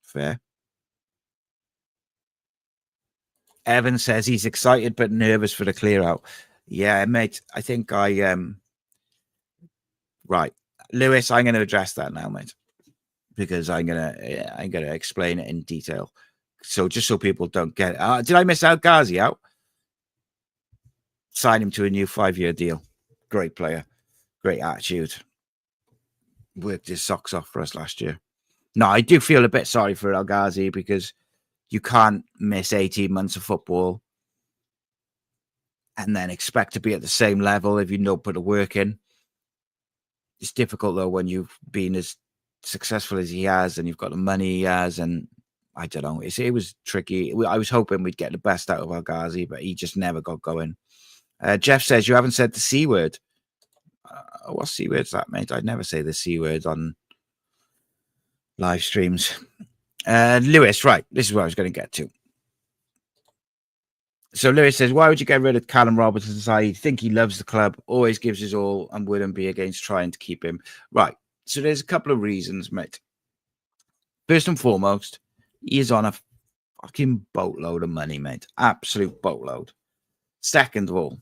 Fair. Evan says he's excited but nervous for the clear out. Yeah, mate, I think right. Lewis, I'm going to address that now, mate, because I'm going to explain it in detail. So just so people don't get it. Did I miss out Ghazi out? Sign him to a new 5-year deal. Great player. Great attitude. Worked his socks off for us last year. No, I do feel a bit sorry for El Ghazi because you can't miss 18 months of football and then expect to be at the same level if you don't put the work in. It's difficult, though, when you've been as successful as he has and you've got the money he has. And I don't know. It was tricky. I was hoping we'd get the best out of El Ghazi, but he just never got going. Jeff says, you haven't said the C word. What C word's that, mate? I'd never say the C word on live streams. Lewis, right. This is what I was going to get to. So Lewis says, why would you get rid of Callum Robertson? I think he loves the club, always gives his all, and wouldn't be against trying to keep him. Right. So there's a couple of reasons, mate. First and foremost, he is on a fucking boatload of money, mate. Absolute boatload. Second of all,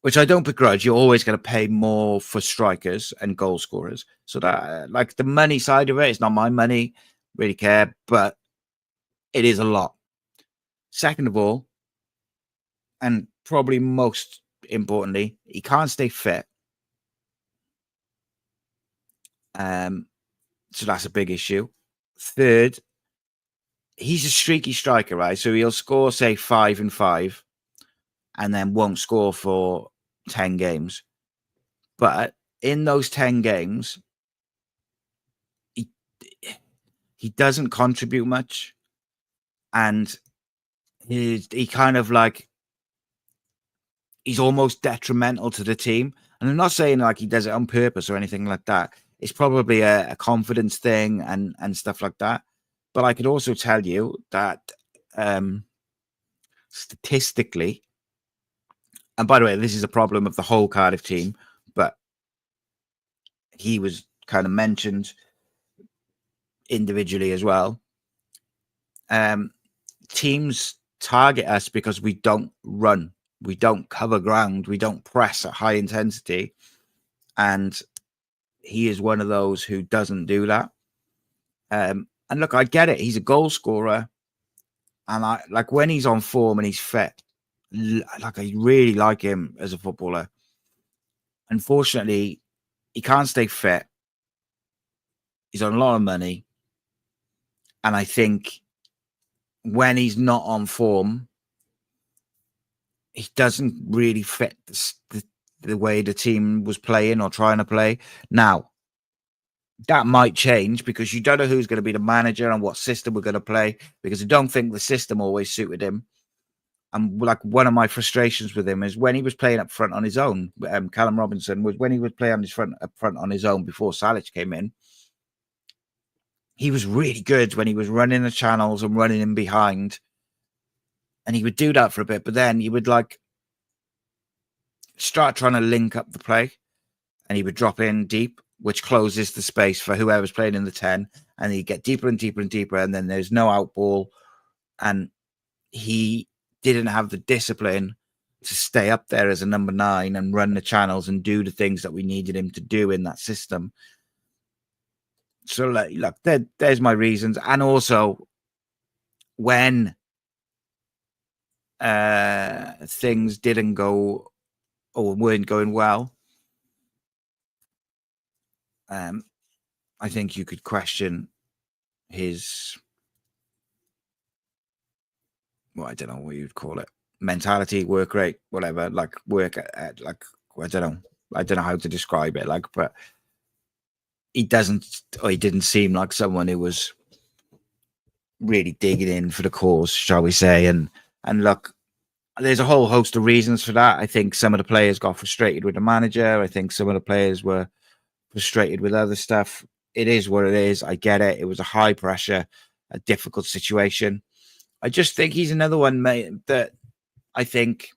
which I don't begrudge, you're always going to pay more for strikers and goal scorers. So that, like, the money side of it, it's not my money, really care, but it is a lot. Second of all, and probably most importantly, he can't stay fit. So that's a big issue. Third, he's a streaky striker, right? So he'll score, say, 5 and 5, and then won't score for 10 games. But in those 10 games, he doesn't contribute much. And he kind of like, he's almost detrimental to the team. And I'm not saying like he does it on purpose or anything like that. It's probably a confidence thing and stuff like that. But I could also tell you that statistically, and by the way, this is a problem of the whole Cardiff team, but he was kind of mentioned individually as well. Teams target us because we don't run, we don't cover ground, we don't press at high intensity, and he is one of those who doesn't do that. And look, I get it, he's a goal scorer, and I like when he's on form and he's fit, like I really like him as a footballer. Unfortunately, he can't stay fit. He's on a lot of money, and I think when he's not on form, he doesn't really fit the way the team was playing or trying to play. Now, that might change because you don't know who's going to be the manager and what system we're going to play, because I don't think the system always suited him. And like one of my frustrations with him is when he was playing up front on his own, Callum Robinson, was when he was playing up front on his own before Salic came in. He was really good when he was running the channels and running in behind. And he would do that for a bit, but then he would like start trying to link up the play and he would drop in deep, which closes the space for whoever's playing in the 10. And he'd get deeper and deeper and deeper. And then there's no out ball. And he didn't have the discipline to stay up there as a number 9 and run the channels and do the things that we needed him to do in that system. So look, there's my reasons. And also when things didn't go or weren't going well, I think you could question his, well, I don't know what you'd call it, mentality, work rate, whatever, like work at, like, I don't know how to describe it, like, but he didn't seem like someone who was really digging in for the cause, shall we say. And look, there's a whole host of reasons for that. I think some of the players got frustrated with the manager. I think some of the players were frustrated with other stuff. It is what it is. I get it. It was a high pressure, a difficult situation. I just think he's another one, mate, that I think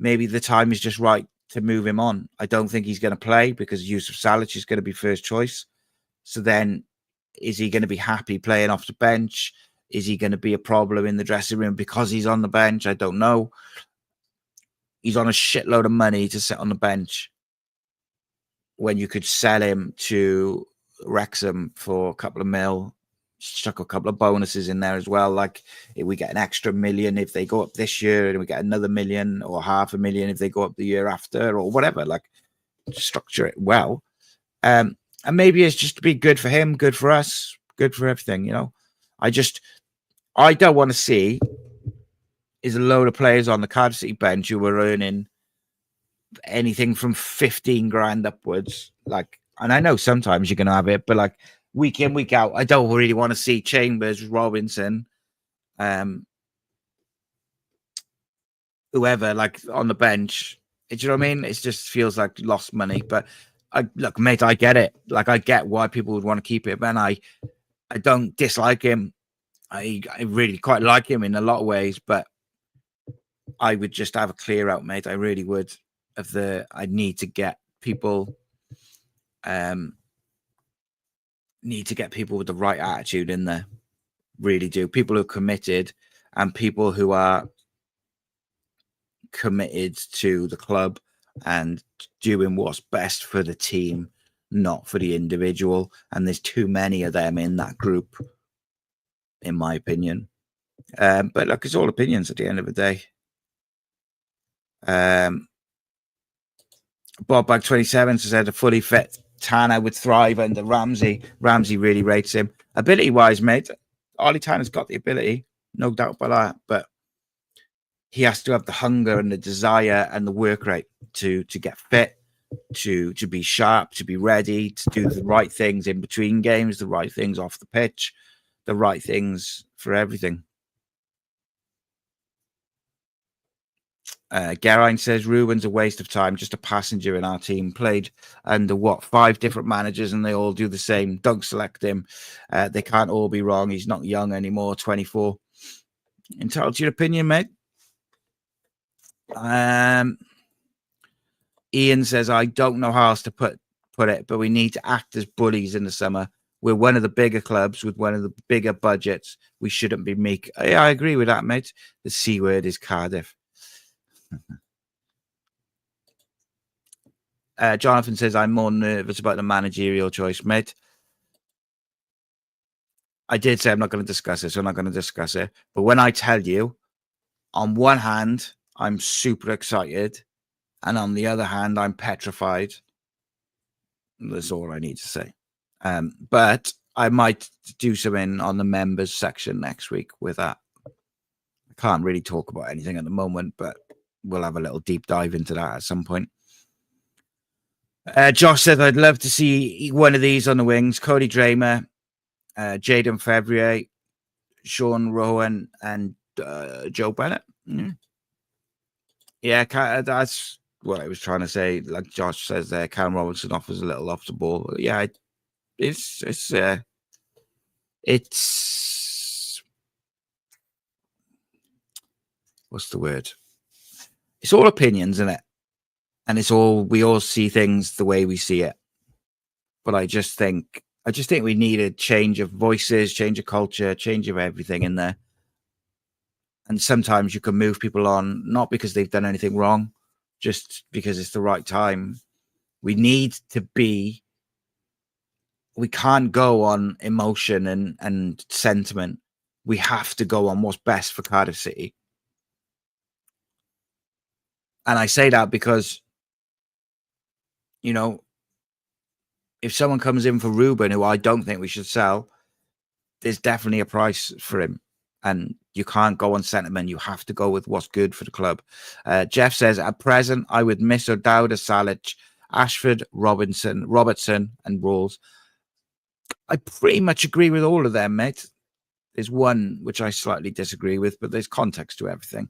maybe the time is just right to move him on. I don't think he's going to play because Yusuf Salic is going to be first choice. So then is he going to be happy playing off the bench? Is he going to be a problem in the dressing room because he's on the bench? I don't know. He's on a shitload of money to sit on the bench when you could sell him to Wrexham for a couple of mil, Stuck a couple of bonuses in there as well. Like if we get an extra $1 million if they go up this year, and we get another $1 million or $500,000 if they go up the year after, or whatever. Like structure it well. And maybe it's just to be good for him, good for us, good for everything. You know, I don't want to see is a load of players on the Cardiff City bench who were earning anything from 15 grand upwards. Like, and I know sometimes you're going to have it, but like week in, week out, I don't really want to see Chambers, Robinson, whoever, like on the bench. Do you know what I mean? It just feels like lost money. But look, mate, I get it. Like, I get why people would want to keep him, and I don't dislike him. I really quite like him in a lot of ways, but I would just have a clear out, mate. I really would. I need to get people, need to get people with the right attitude in there. Really do. People who are committed, and people who are committed to the club and doing what's best for the team, not for the individual. And there's too many of them in that group, in my opinion. But look, it's all opinions at the end of the day. Bobbag 27 said a fully fit Tanner would thrive under Ramsey. Ramsey really rates him. Ability wise, mate, Ollie Tanner's got the ability, no doubt about that, but he has to have the hunger and the desire and the work rate to get fit, to be sharp, to be ready, to do the right things in between games, the right things off the pitch, the right things for everything. Geraint says Ruben's a waste of time, just a passenger in our team. Played under 5 different managers, and they all do the same. Don't select him. They can't all be wrong. He's not young anymore, 24. Entitled to your opinion, mate. Ian says, I don't know how else to put it, but we need to act as bullies in the summer. We're one of the bigger clubs with one of the bigger budgets. We shouldn't be meek. Yeah, I agree with that, mate. The C word is Cardiff. Jonathan says, I'm more nervous about the managerial choice, mate. I did say I'm not going to discuss it, so I'm not going to discuss it. But when I tell you, on one hand, I'm super excited, and on the other hand, I'm petrified. That's all I need to say. But I might do something on the members section next week with that. I can't really talk about anything at the moment, but we'll have a little deep dive into that at some point. Josh said, I'd love to see one of these on the wings. Cody Dramer, Jaden Fevrier, Sean Rowan, and Joe Bennett. Yeah, that's what I was trying to say. Like Josh says there, Cam Robinson offers a little off the ball. Yeah, it's what's the word? It's all opinions, isn't it? And we all see things the way we see it. But I just think we need a change of voices, change of culture, change of everything in there. And sometimes you can move people on, not because they've done anything wrong, just because it's the right time. We can't go on emotion and sentiment. We have to go on what's best for Cardiff City. And I say that because, you know, if someone comes in for Ruben, who I don't think we should sell, there's definitely a price for him. And you can't go on sentiment. You have to go with what's good for the club. Jeff says, at present, I would miss O'Dowda, Salic, Ashford, Robertson, and Rawls. I pretty much agree with all of them, mate. There's one which I slightly disagree with, but there's context to everything.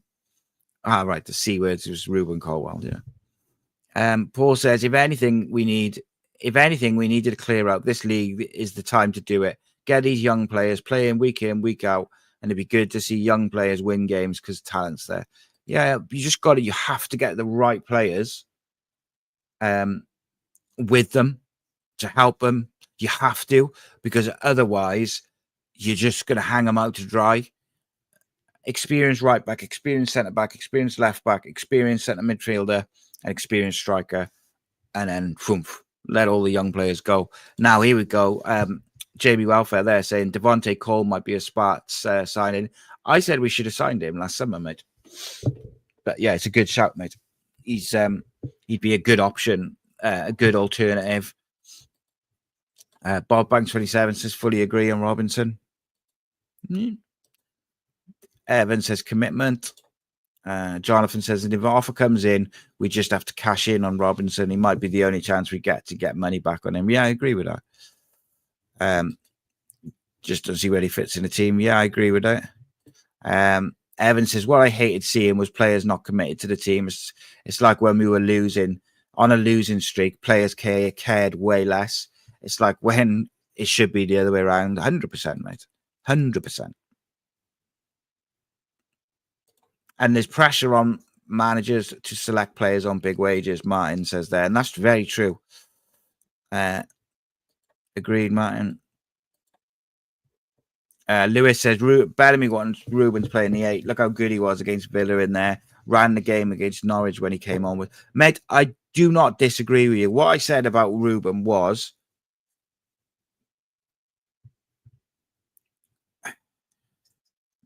Right. The C words was Ruben Colwell. Yeah. Paul says, if anything, we needed to clear out. This league is the time to do it. Get these young players playing week in, week out. And it'd be good to see young players win games because talent's there. Yeah, you have to get the right players with them to help them. You have to, because otherwise you're just going to hang them out to dry. Experienced right back, experienced centre back, experienced left back, experienced centre midfielder, and experienced striker. And then let all the young players go. Now, here we go. Jamie Welfare there saying Devontae Cole might be a Sparks signing. I said we should have signed him last summer, mate. But yeah, it's a good shout, mate. He'd be a good option, a good alternative. Bob Banks 27 says fully agree on Robinson. Evan says commitment. Jonathan says that if an offer comes in, we just have to cash in on Robinson. He might be the only chance we get to get money back on him. Yeah, I agree with that. Just to see where he fits in the team. Yeah, I agree with that. Evan says, what I hated seeing was players not committed to the team. It's like when we were losing on a losing streak, players cared way less. It's like when it should be the other way around. 100%, mate. 100%. And there's pressure on managers to select players on big wages, Martin says there. And that's very true. Agreed, Martin. Lewis says, Bellamy wants Ruben's playing the 8. Look how good he was against Villa in there. Ran the game against Norwich when he came on with. Mate, I do not disagree with you. What I said about Ruben was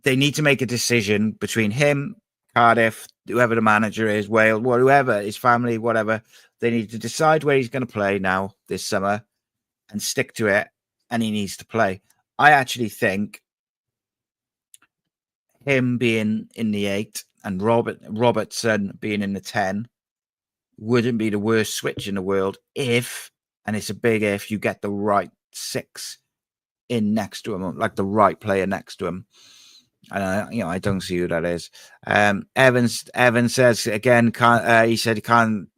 they need to make a decision between him, Cardiff, whoever the manager is, Wales, whoever, his family, whatever. They need to decide where he's going to play now this summer and stick to it, and he needs to play. I actually think him being in the 8 and Robertson being in the 10 wouldn't be the worst switch in the world if, and it's a big if, you get the right 6 in next to him, like the right player next to him. And I don't see who that is. Evan says again, he said he can't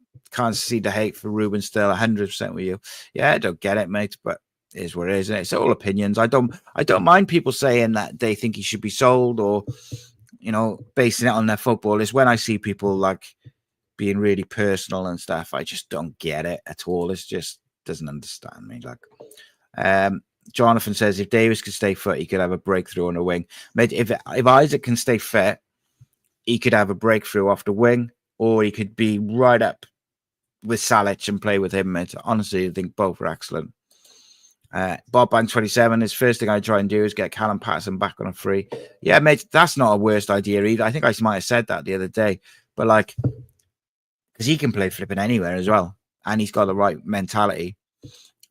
see the hate for Ruben still. 100% with you. Yeah, I don't get it, mate, but it is what it is. It's all opinions. I don't mind people saying that they think he should be sold or basing it on their football. Is when I see people like being really personal and stuff. I just don't get it at all. It's just doesn't understand me. Like, Jonathan says if Davis could stay fit, he could have a breakthrough on a wing. Mate, if Isaac can stay fit, he could have a breakthrough off the wing, or he could be right up with Salic and play with him, mate. Honestly, I think both are excellent. Bob Bank 27, his first thing I try and do is get Callum Patterson back on a free. Yeah, mate, that's not a worst idea either. I think I might have said that the other day, but like, because he can play flipping anywhere as well, and he's got the right mentality.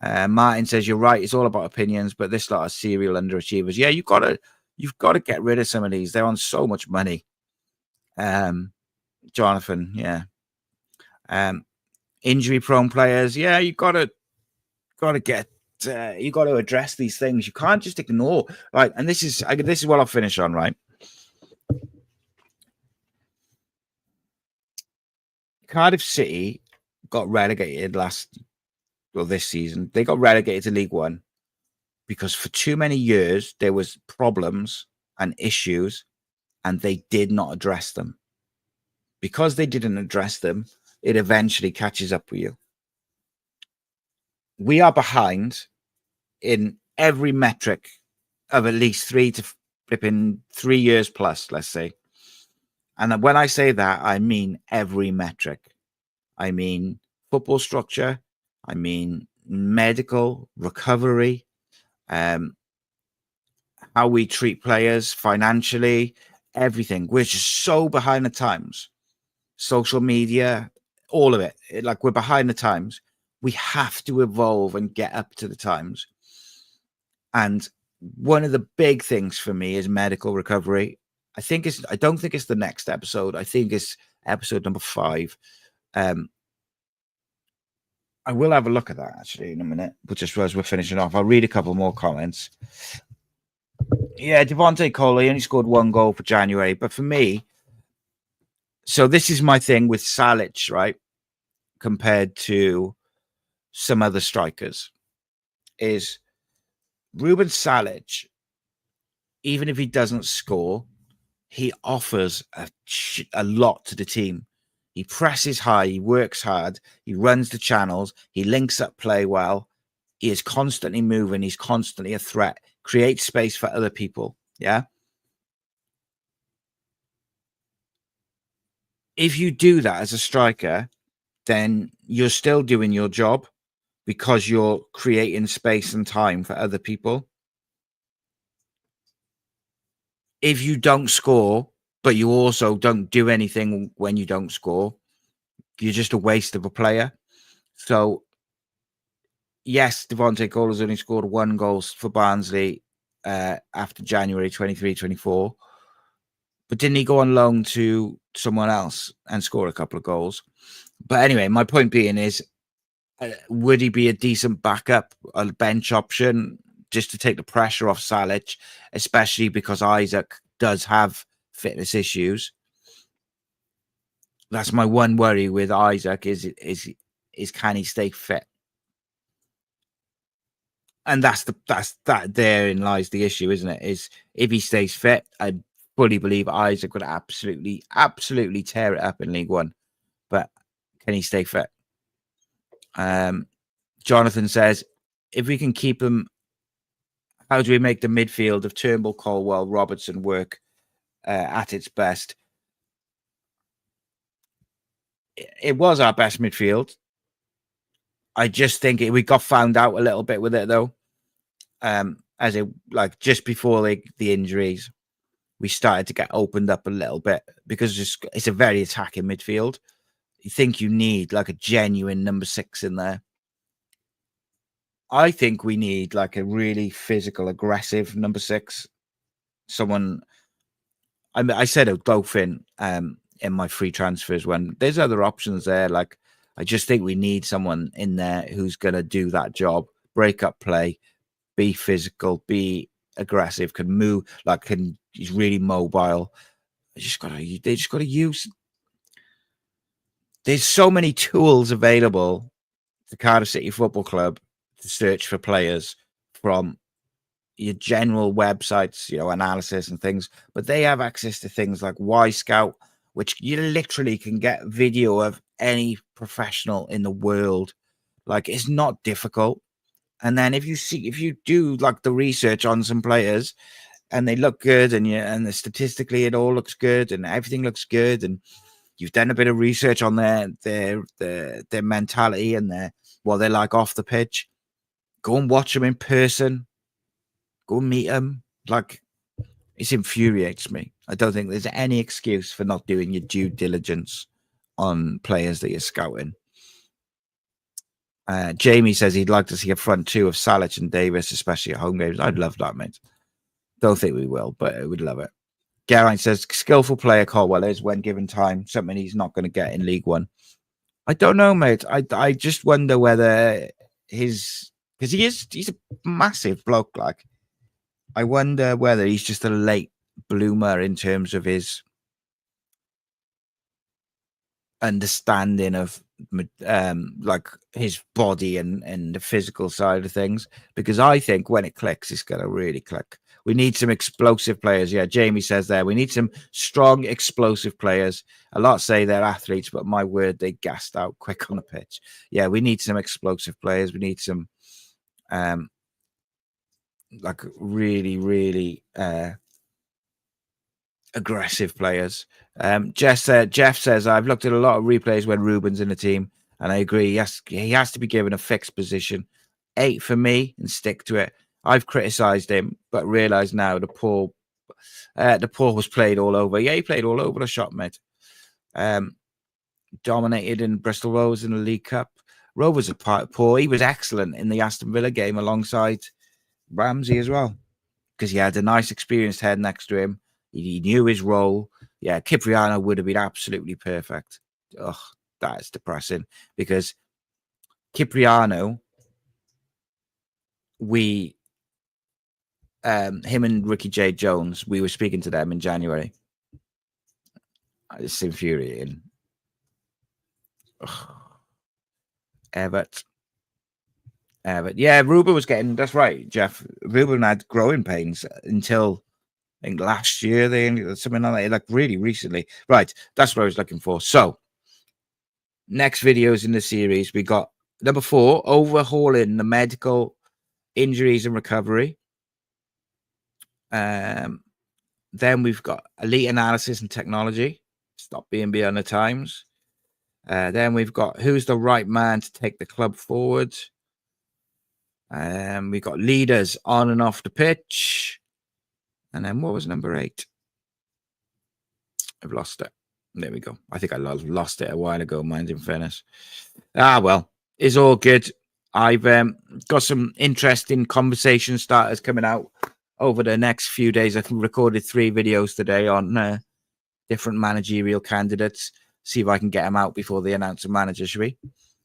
Martin says you're right. It's all about opinions, but this lot of serial underachievers. Yeah, you've got to get rid of some of these. They're on so much money. Jonathan, yeah. Injury prone players. Yeah, you got to get. You got to address these things. You can't just ignore. Right, and this is what I'll finish on. Right. Cardiff City got relegated this season. They got relegated to League One because for too many years there was problems and issues and they did not address them. Because they didn't address them, it eventually catches up with you. We are behind in every metric of at least 3 years plus, let's say. And when I say that, I mean every metric. I mean football structure. I mean medical recovery, how we treat players financially, everything. We're just so behind the times. Social media, all of it. Like we're behind the times. We have to evolve and get up to the times. And one of the big things for me is medical recovery. I don't think it's the next episode. I think it's episode number 5. I will have a look at that actually in a minute, but just as we're finishing off, I'll read a couple more comments. Yeah, Devontae Cole, he only scored 1 goal for January, but for me, so this is my thing with Salic, right? Compared to some other strikers, is Ruben Salic, even if he doesn't score, he offers a lot to the team. He presses high, he works hard, he runs the channels, he links up play well, he is constantly moving, he's constantly a threat, creates space for other people. Yeah. If you do that as a striker, then you're still doing your job, because you're creating space and time for other people. If you don't score, but you also don't do anything when you don't score, you're just a waste of a player. So, yes, Devontae Cole has only scored 1 goal for Barnsley after January 23-24. But didn't he go on loan to someone else and score a couple of goals? But anyway, my point being is, would he be a decent backup, a bench option, just to take the pressure off Salic, especially because Isaac does have fitness issues? That's my one worry with Isaac is can he stay fit? And that's therein lies the issue, isn't it? Is if he stays fit, I fully believe Isaac would absolutely tear it up in League One. But can he stay fit? Jonathan says, if we can keep him, how do we make the midfield of Turnbull, Colwell, Robertson work at its best? It was our best midfield. I just think we got found out a little bit with it, though. As it just before the injuries, we started to get opened up a little bit because it's a very attacking midfield. You think you need like a genuine number 6 in there. I think we need like a really physical, aggressive number 6. Someone, I said O'Dofin in my free transfers when there's other options there. Like, I just think we need someone in there who's going to do that job, break up play, be physical, be aggressive, can move, he's really mobile. They just got to use. There's so many tools available to Cardiff City Football Club to search for players from your general websites, analysis and things, but they have access to things like Y Scout, which you literally can get video of any professional in the world. Like, it's not difficult. And then if you do like the research on some players and they look good and statistically it all looks good and everything looks good and you've done a bit of research on their mentality and what they're like off the pitch, go and watch them in person. Go and meet them. Like, it infuriates me. I don't think there's any excuse for not doing your due diligence on players that you're scouting. Jamie says he'd like to see a front 2 of Salic and Davis, especially at home games. I'd love that, mate. Don't think we will, but I would love it. Geraint says skillful player Colwell is when given time, something he's not going to get in League One. I don't know, mate. I just wonder whether because he's a massive bloke, like. I wonder whether he's just a late bloomer in terms of his understanding of like his body and the physical side of things. Because I think when it clicks, it's going to really click. We need some explosive players. Yeah, Jamie says there. We need some strong, explosive players. A lot say they're athletes, but my word, they gassed out quick on the pitch. Yeah, we need some explosive players. We need some like really, really aggressive players. Jeff says, I've looked at a lot of replays when Ruben's in the team, and I agree. Yes, he has to be given a fixed position. 8 for me, and stick to it. I've criticised him, but realised now the poor was played all over. Yeah, he played all over the shop, mate. Dominated in Bristol Rovers in the League Cup. Rovers are poor. He was excellent in the Aston Villa game alongside Ramsey as well, because he had a nice experienced head next to him. He knew his role. Yeah, Cipriano would have been absolutely perfect. Ugh, that's depressing because Cipriano, him and Ricky J. Jones, we were speaking to them in January. It's infuriating. Ugh. Everett. Yeah, Ruben was getting, that's right, Jeff. Ruben had growing pains until I think last year, something like that, like really recently. Right, that's what I was looking for. So, next videos in the series, we got number 4, overhauling the medical injuries and recovery. Then we've got elite analysis and technology. Stop being beyond the times. Then we've got who's the right man to take the club forward. We got leaders on and off the pitch. And then what was number 8? I've lost it. There we go. I think I lost it a while ago, mind in fairness. Well, it's all good. I've got some interesting conversation starters coming out over the next few days. I've recorded 3 videos today on different managerial candidates. See if I can get them out before they announce a manager, shall we?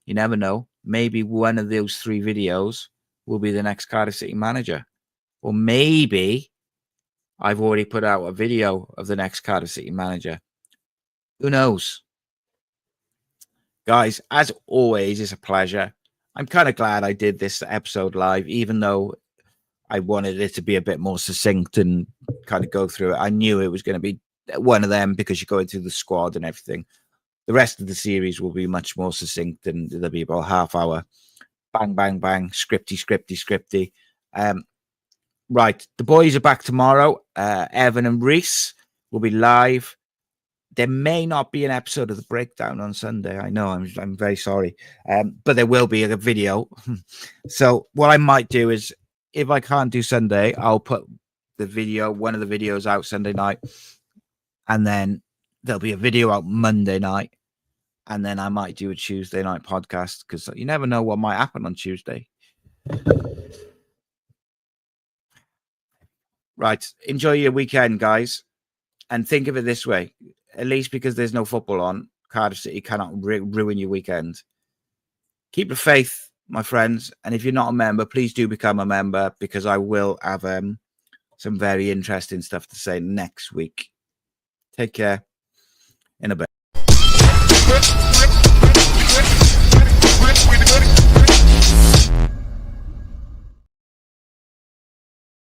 You never know. Maybe one of those 3 videos will be the next Cardiff City manager. Or maybe I've already put out a video of the next Cardiff City manager. Who knows? Guys, as always, it's a pleasure. I'm kind of glad I did this episode live, even though I wanted it to be a bit more succinct and kind of go through it. I knew it was going to be one of them because you're going through the squad and everything. The rest of the series will be much more succinct and there'll be about half hour. Bang, bang, bang. Scripty. Right. The boys are back tomorrow. Evan and Rhys will be live. There may not be an episode of the breakdown on Sunday. I know. I'm very sorry. But there will be a video. So what I might do is, if I can't do Sunday, I'll put one of the videos out Sunday night. And then there'll be a video out Monday night. And then I might do a Tuesday night podcast because you never know what might happen on Tuesday. Right. Enjoy your weekend, guys. And think of it this way. At least because there's no football on, Cardiff City cannot ruin your weekend. Keep the faith, my friends. And if you're not a member, please do become a member because I will have some very interesting stuff to say next week. Take care. In a bit.